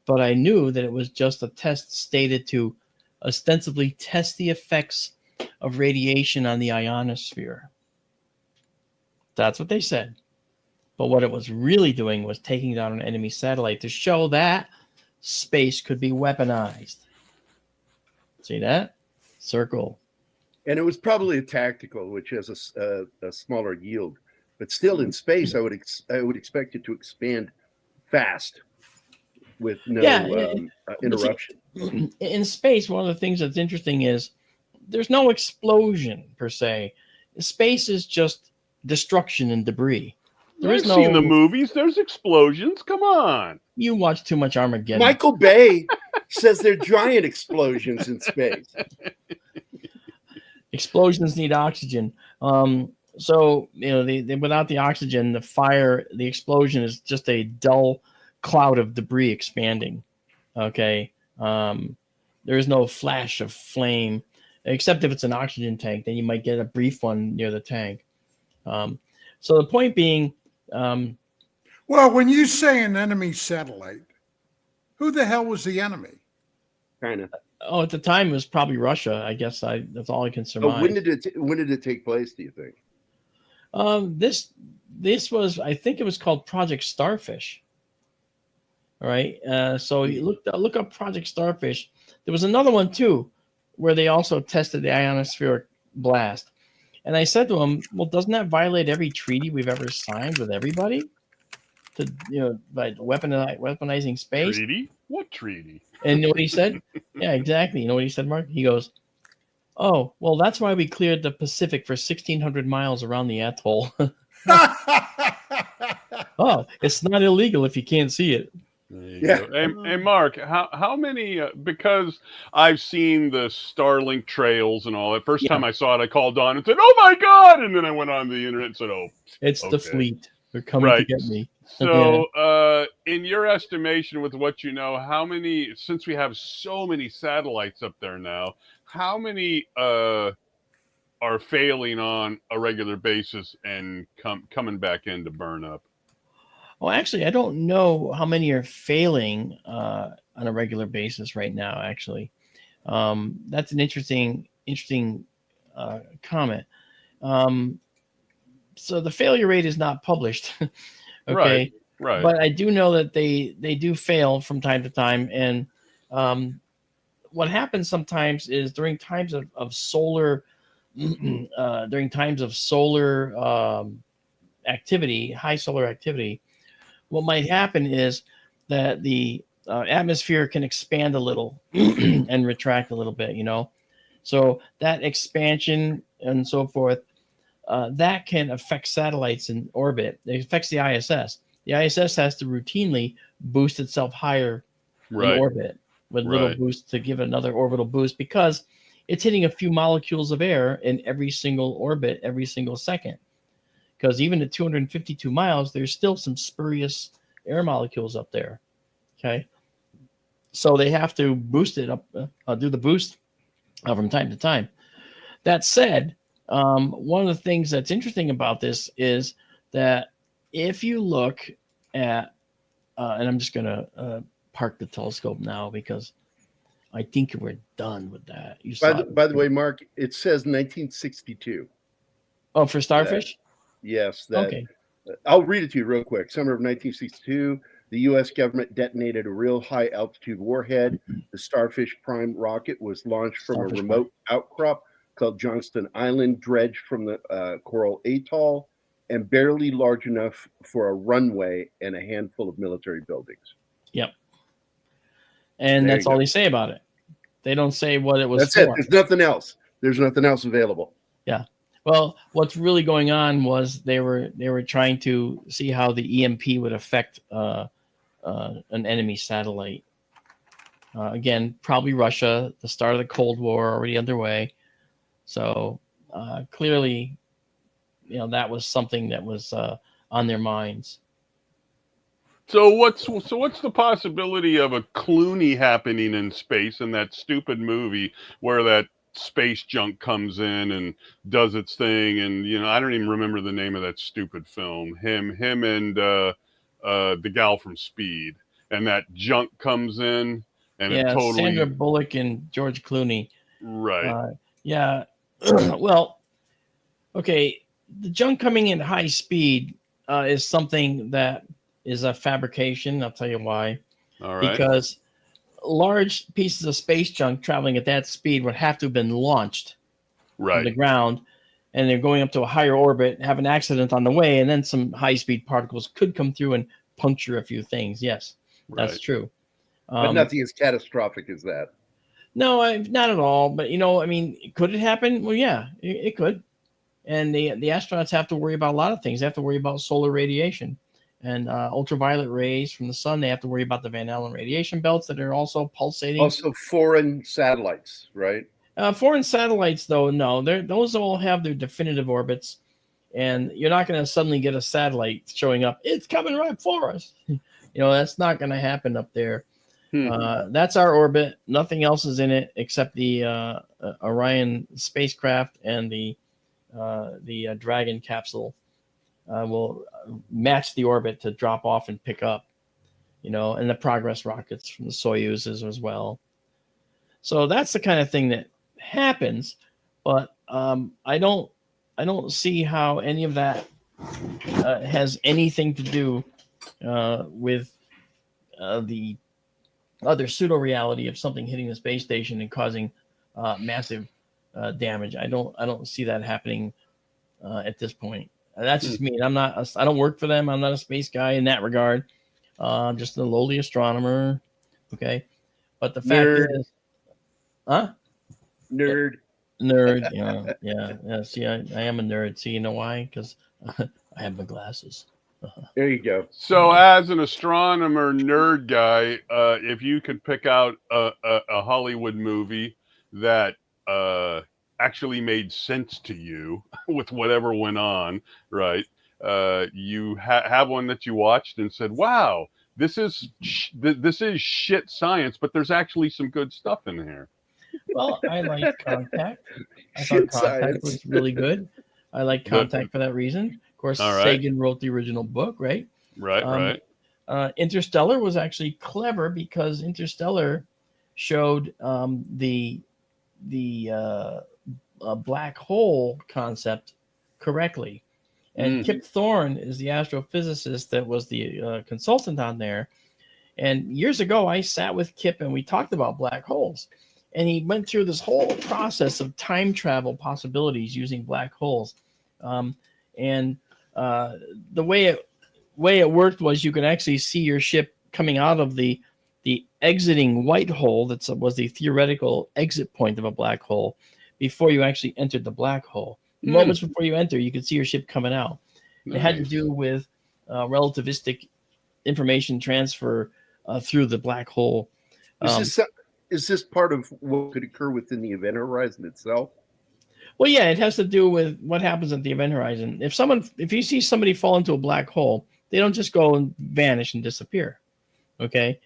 but I knew that it was just a test stated to ostensibly test the effects of radiation on the ionosphere. That's what they said. But what it was really doing was taking down an enemy satellite to show that space could be weaponized. See that? Circle. And it was probably a tactical, which has a smaller yield. But still in space, I would expect it to expand fast with no interruption. See, in space, one of the things that's interesting is there's no explosion per se. Space is just destruction and debris. I've seen the movies. There's explosions. Come on. You watch too much Armageddon. Michael Bay says they're giant explosions in space. Explosions need oxygen. So they without the oxygen, the explosion is just a dull cloud of debris expanding. Okay. There is no flash of flame, except if it's an oxygen tank. Then you might get a brief one near the tank. So the point being, well, when you say an enemy satellite, who the hell was the enemy? China. Oh, at the time it was probably Russia. I guess that's all I can surmise. When did it take place, do you think? This was, I think it was called Project Starfish. All right. So you look up Project Starfish. There was another one too, where they also tested the ionospheric blast. And I said to him, well, doesn't that violate every treaty we've ever signed with everybody? By weaponizing space? Treaty? What treaty? And you know what he said? Yeah, exactly. You know what he said, Mark? He goes, oh, well, that's why we cleared the Pacific for 1,600 miles around the atoll. Oh, it's not illegal if you can't see it. Yeah. Hey, Mark, how many? Because I've seen the Starlink trails and all that. First time I saw it, I called Don and said, "Oh my God!" And then I went on the internet and said, "Oh, it's the fleet. They're coming to get me." So, in your estimation, with what you know, how many? Since we have so many satellites up there now, how many are failing on a regular basis and coming back in to burn up? Well, actually, I don't know how many are failing on a regular basis right now. Actually, that's an interesting comment. So the failure rate is not published. Okay, right. But I do know that they do fail from time to time, and what happens sometimes is during times of solar activity, high solar activity. What might happen is that the atmosphere can expand a little and retract a little bit, So that expansion and so forth, that can affect satellites in orbit. It affects the ISS. The ISS has to routinely boost itself higher in orbit with little boosts to give another orbital boost because it's hitting a few molecules of air in every single orbit, every single second. Because even at 252 miles, there's still some spurious air molecules up there. Okay. So they have to boost it up, do the boost from time to time. That said, one of the things that's interesting about this is that if you look at, and I'm just going to park the telescope now because I think we're done with that. By the way, Mark, it says 1962. Oh, for Starfish? Yes. Okay. I'll read it to you real quick. Summer of 1962, the U.S. government detonated a real high-altitude warhead. The Starfish Prime rocket was launched from a remote outcrop called Johnston Island, dredged from the Coral Atoll, and barely large enough for a runway and a handful of military buildings. Yep. And that's all they say about it. They don't say what it was That's for. it. There's nothing else. There's nothing else available. Yeah. Well, what's really going on was they were trying to see how the EMP would affect an enemy satellite. Again, probably Russia, the start of the Cold War already underway. So clearly, that was something that was on their minds. So what's the possibility of a Clooney happening in space in that stupid movie where that space junk comes in and does its thing, and I don't even remember the name of that stupid film. Him and the gal from Speed, and that junk comes in and it totally. Sandra Bullock and George Clooney. Right. Yeah. Well, okay. The junk coming in high speed is something that is a fabrication. I'll tell you why. All right. Because large pieces of space junk traveling at that speed would have to have been launched from the ground, and they're going up to a higher orbit, have an accident on the way, and then some high-speed particles could come through and puncture a few things. Yes, that's true. But nothing as catastrophic as that. No, not at all. But, could it happen? Well, yeah, it could. And the astronauts have to worry about a lot of things. They have to worry about solar radiation and ultraviolet rays from the sun. They have to worry about the Van Allen radiation belts that are also pulsating. Also, foreign satellites, right? Foreign satellites, though, no. Those all have their definitive orbits. And you're not going to suddenly get a satellite showing up. It's coming right for us. That's not going to happen up there. That's our orbit. Nothing else is in it except the Orion spacecraft and the Dragon capsule will match the orbit to drop off and pick up, and the Progress rockets from the Soyuzes as well. So that's the kind of thing that happens, but I don't see how any of that has anything to do with the other pseudo reality of something hitting the space station and causing massive damage. I don't see that happening at this point. That's just me. I don't work for them. I'm not a space guy in that regard. I'm just a lowly astronomer. Okay. But the fact is, Nerd. Nerd. Yeah. See, I am a nerd. See, you know why? Because I have my glasses. There you go. So, as an astronomer nerd guy, if you could pick out a Hollywood movie that actually made sense to you with whatever went on, right? You have one that you watched and said, "Wow, this is shit science," but there's actually some good stuff in here. Well, I like Contact. I thought Contact was really good. I like Contact for that reason. Of course, Sagan wrote the original book, right? Right. Interstellar was actually clever because Interstellar showed the black hole concept correctly. And Kip Thorne is the astrophysicist that was the consultant on there. And years ago, I sat with Kip and we talked about black holes. And he went through this whole process of time travel possibilities using black holes. And the way it worked was you could actually see your ship coming out of the exiting white hole that was the theoretical exit point of a black hole before you actually entered the black hole. Moments before you enter, you could see your ship coming out. Nice. It had to do with relativistic information transfer through the black hole. Is this part of what could occur within the event horizon itself? Well, yeah, it has to do with what happens at the event horizon. If you see somebody fall into a black hole, they don't just go and vanish and disappear. Okay,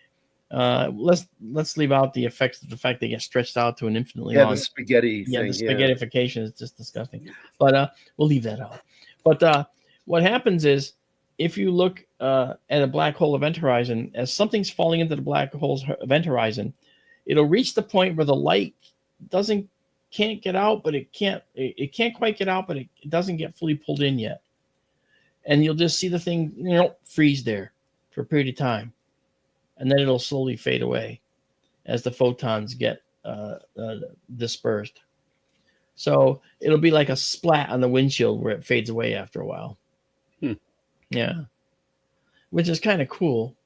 let's leave out the effects of the fact they get stretched out to an infinitely long. The spaghetti thing. The spaghettification is just disgusting. But we'll leave that out. But what happens is if you look at a black hole event horizon, as something's falling into the black hole's event horizon, it'll reach the point where the light can't get out, but it can't quite get out, but it doesn't get fully pulled in yet. And you'll just see the thing, freeze there for a period of time. And then it'll slowly fade away as the photons get dispersed. So it'll be like a splat on the windshield where it fades away after a while. Yeah. Which is kind of cool.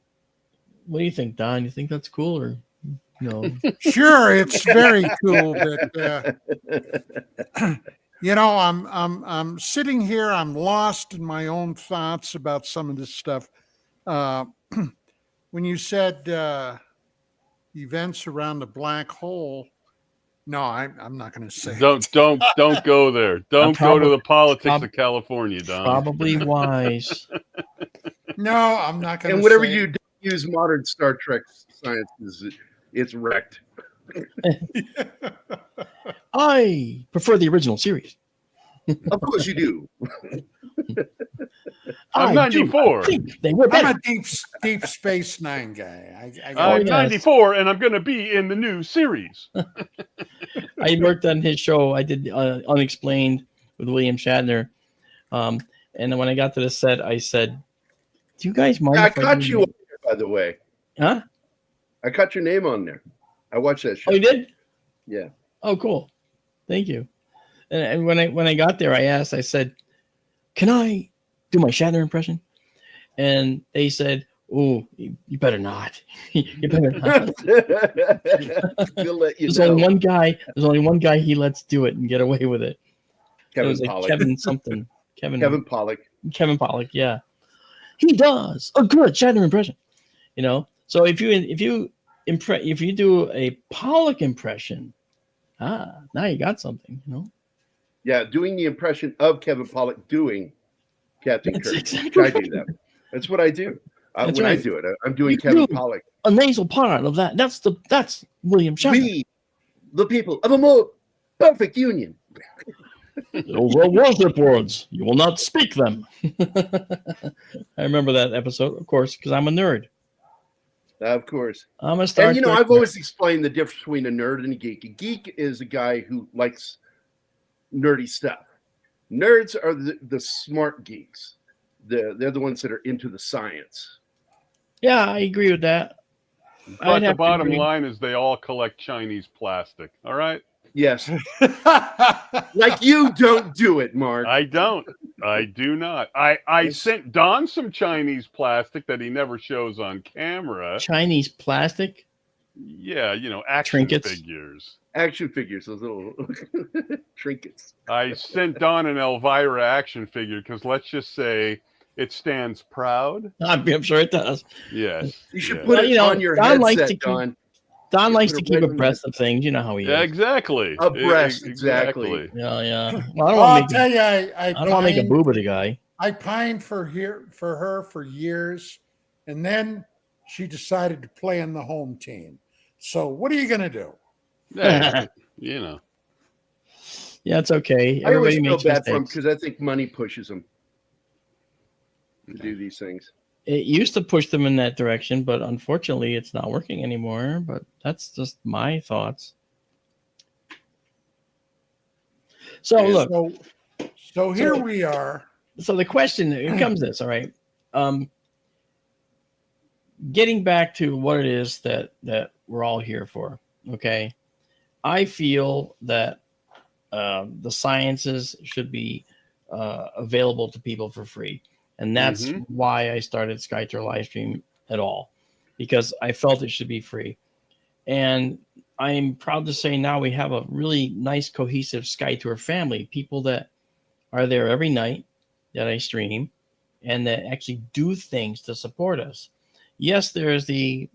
What do you think, Don? You think that's cool or no? Sure, it's very cool. But I'm sitting here. I'm lost in my own thoughts about some of this stuff. When you said events around the black hole, no, I'm not going to say. Don't go there. Don't go to the politics of California, Don. Probably wise. No, I'm not going to. And whatever you do, use modern Star Trek science, it's wrecked. I prefer the original series. Of course you do. I'm 94. I'm a deep Space Nine guy. I'm 94, and I'm going to be in the new series. I worked on his show. I did Unexplained with William Shatner. And then when I got to the set, I said, "Do you guys mind?" I caught you on there, by the way. Huh? I caught your name on there. I watched that show. Oh, you did? Yeah. Oh, cool. Thank you. And when I got there, I said, "Can I do my Shatner impression?" And they said, "Oh, you better not. You better not." We'll let you There's know. only one guy he lets do it and get away with it. Kevin was like Pollak. Kevin something. Kevin Pollak. Kevin Pollak, yeah. He does a good Shatner impression. So if you do a Pollock impression, now you got something. Yeah, doing the impression of Kevin Pollak doing Captain That's Kirk. exactly I do that. That's what I do. That's When right. I do it, I'm doing You Kevin do Pollak. a nasal part of that. That's William Shatner. We, the people of a more perfect union. Those are worship words. You will not speak them. I remember that episode, of course, because I'm a nerd. Of course. I'm a Star And, Trek I've nerd. always explained the difference between a nerd and a geek. A geek is a guy who likes nerdy stuff. Nerds are the smart geeks. They're the ones that are into the science. Yeah, I agree with that. But the bottom line is they all collect Chinese plastic. All right? Yes. Like you don't do it, Mark. I don't. I do not. I sent Don some Chinese plastic that he never shows on camera. Chinese plastic? Yeah, action Trinkets? figures. Action figures, those little trinkets. I sent Don an Elvira action figure because let's just say it stands proud. I'm sure it does. Yes. You should put it on your Don headset, Don. Don likes to keep abreast of things. You know how he is. Yeah, exactly. Abreast, exactly. Yeah. Well, I'll tell you, I don't want to make a boob of the guy. I pined for her for years, and then she decided to play in the home team. So what are you going to do? Yeah, Yeah, it's okay. I always Everybody feel makes bad for him mistakes. because I think money pushes him to do these things. It used to push them in that direction, but unfortunately, it's not working anymore. But that's just my thoughts. So look. So here we are. So the question here comes this. All right. Getting back to what it is that we're all here for. Okay. I feel that the sciences should be available to people for free. And that's why I started SkyTour Livestream at all, because I felt it should be free. And I'm proud to say now we have a really nice, cohesive SkyTour family, people that are there every night that I stream and that actually do things to support us. Yes, there's the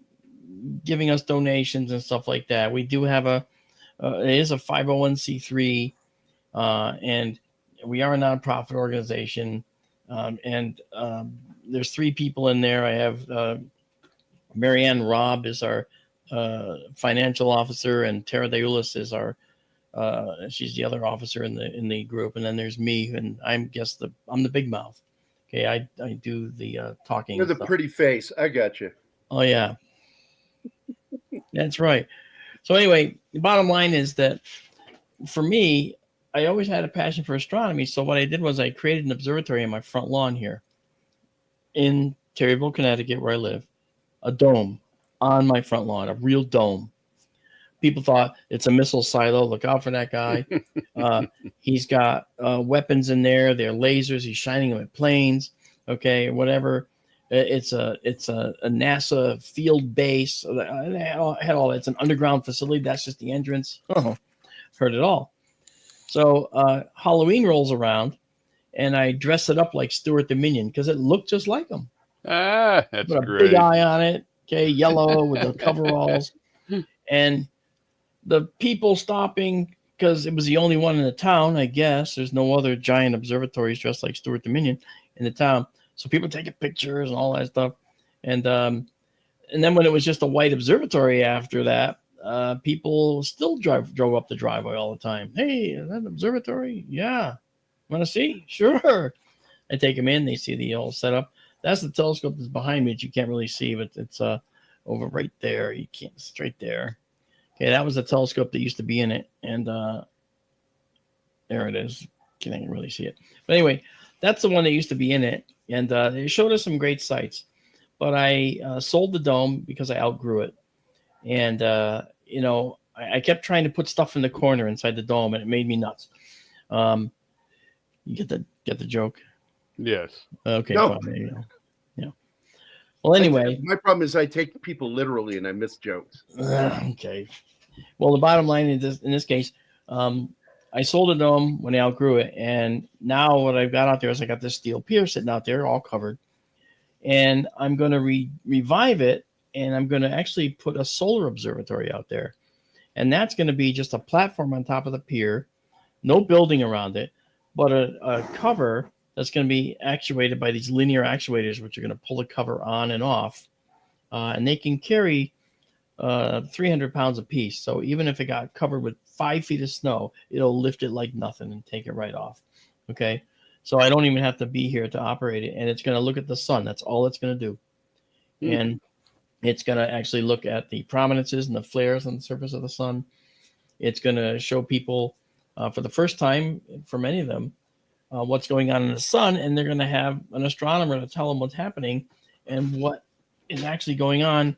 giving us donations and stuff like that. We do have it is a 501c3, and we are a nonprofit organization. And there's 3 people in there. I have Marianne Robb is our financial officer, and Tara Deulis is our she's the other officer in the group. And then there's me, and I'm the big mouth. Okay, I do the talking. You're the pretty face. I got you. Oh yeah, that's right. So anyway, the bottom line is that for me, I always had a passion for astronomy. So what I did was I created an observatory on my front lawn here in Terryville, Connecticut, where I live, a dome on my front lawn, a real dome. People thought it's a missile silo. Look out for that guy. He's got weapons in there. They're lasers. He's shining them at planes. Okay, whatever. It's a NASA field base. I had all that. It's an underground facility. That's just the entrance. Oh, heard it all. So Halloween rolls around, and I dress it up like Stuart the Minion because it looked just like him. That's Put a great. big eye on it. Okay, yellow with the coveralls, and the people stopping because it was the only one in the town. I guess there's no other giant observatories dressed like Stuart the Minion in the town. So people taking pictures and all that stuff, and then when it was just a white observatory after that. People still drove up the driveway all the time. Hey, is that an observatory? Yeah. Want to see? Sure. I take them in. They see the old setup. That's the telescope that's behind me that you can't really see, but it's over right there. You can't, straight there. Okay, that was the telescope that used to be in it, and there it is. Can't really see it. But anyway, that's the one that used to be in it, and it showed us some great sights. But I sold the dome because I outgrew it, and I kept trying to put stuff in the corner inside the dome, and it made me nuts. You get the joke? Yes. Okay. No. Fine, there you go. Yeah. Well, anyway. My problem is I take people literally and I miss jokes. Okay. Well, the bottom line in this case, I sold it to them when they outgrew it. And now what I've got out there is I got this steel pier sitting out there all covered. And I'm going to revive it. And I'm going to actually put a solar observatory out there. And that's going to be just a platform on top of the pier, no building around it, but a cover that's going to be actuated by these linear actuators, which are going to pull the cover on and off. And they can carry 300 pounds apiece. So even if it got covered with 5 feet of snow, it'll lift it like nothing and take it right off. Okay. So I don't even have to be here to operate it. And it's going to look at the sun. That's all it's going to do. And it's going to actually look at the prominences and the flares on the surface of the sun. It's going to show people for the first time, for many of them, what's going on in the sun. And they're going to have an astronomer to tell them what's happening and what is actually going on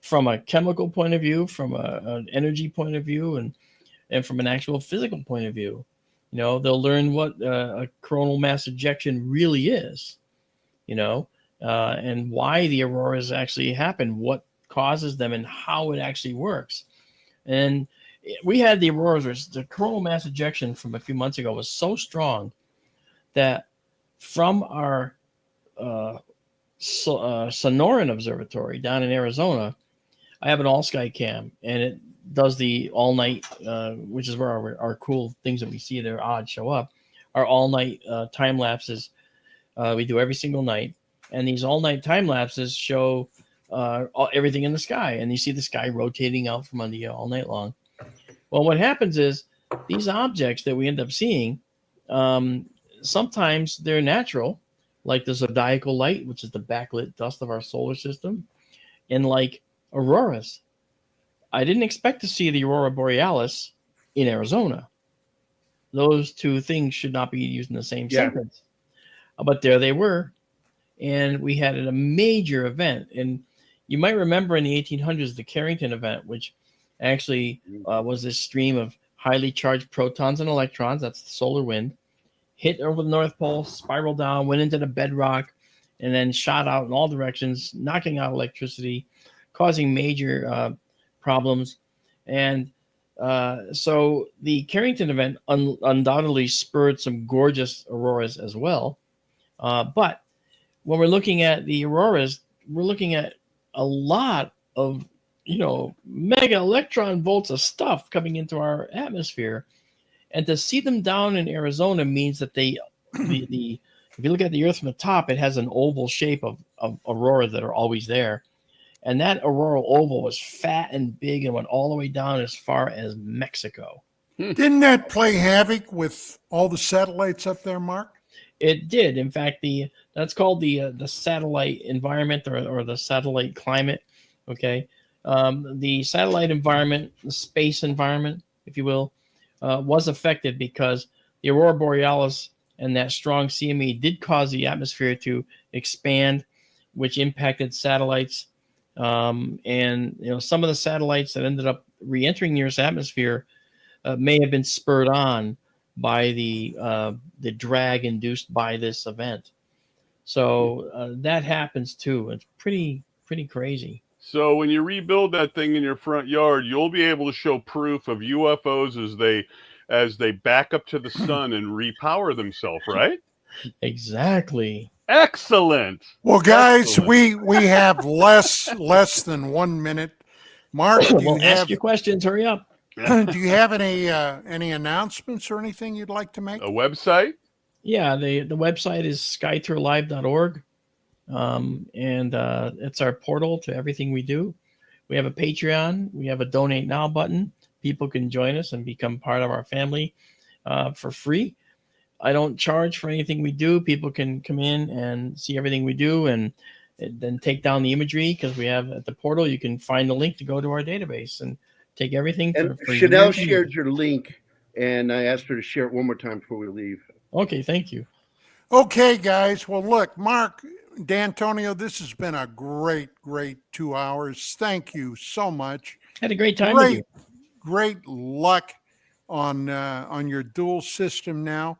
from a chemical point of view, from an energy point of view, and from an actual physical point of view. You know, they'll learn what a coronal mass ejection really is, you know, and why the auroras actually happen, what causes them, and how it actually works. And we had the auroras, the coronal mass ejection from a few months ago was so strong that from our Sonoran Observatory down in Arizona, I have an all-sky cam, and it does the all-night, which is where our cool things that we see that are odd show up, our all-night time lapses we do every single night. And these all-night time lapses show everything in the sky, and you see the sky rotating out from under you all night long. Well, what happens is these objects that we end up seeing, sometimes they're natural, like the zodiacal light, which is the backlit dust of our solar system, and like auroras. I didn't expect to see the aurora borealis in Arizona. Those two things should not be used in the same sentence. But there they were. And we had a major event. And you might remember in the 1800s, the Carrington event, which actually was this stream of highly charged protons and electrons. That's the solar wind. Hit over the North Pole, spiraled down, went into the bedrock, and then shot out in all directions, knocking out electricity, causing major problems. And so the Carrington event undoubtedly spurred some gorgeous auroras as well. But when we're looking at the auroras, we're looking at a lot of, mega electron volts of stuff coming into our atmosphere. And to see them down in Arizona means that if you look at the Earth from the top, it has an oval shape of aurora that are always there. And that auroral oval was fat and big and went all the way down as far as Mexico. Didn't that play havoc with all the satellites up there, Mark? It did. In fact, that's called the satellite environment or the satellite climate. Okay, the satellite environment, the space environment, if you will, was affected because the aurora borealis and that strong CME did cause the atmosphere to expand, which impacted satellites. And some of the satellites that ended up re-entering the Earth's atmosphere may have been spurred on by the drag induced by this event. So that happens too. It's pretty crazy. So when you rebuild that thing in your front yard, you'll be able to show proof of UFOs as they back up to the sun and repower themselves, right? Exactly. Excellent. Well, guys, we have less than 1 minute. Mark, ask your questions. Hurry up. Do you have any announcements or anything you'd like to make? A website? Yeah, the website is skytourlive.org. And it's our portal to everything we do. We have a Patreon. We have a donate now button. People can join us and become part of our family for free. I don't charge for anything we do. People can come in and see everything we do and then take down the imagery because we have at the portal. You can find the link to go to our database and take everything. And Chanel shared your link, and I asked her to share it one more time before we leave. Okay, thank you. Okay, guys. Well, look, Marc Dantonio, this has been a great 2 hours. Thank you so much. Had a great time with you. Great luck on your dual system now.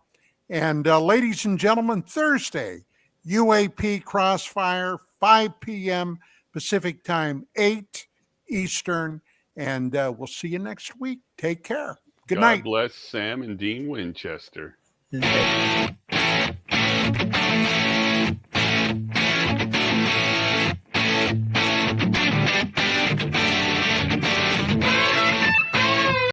And ladies and gentlemen, Thursday, UAP Crossfire, 5 p.m. Pacific Time, 8 Eastern. And we'll see you next week. Take care. Good God night. bless Sam and Dean Winchester. Okay.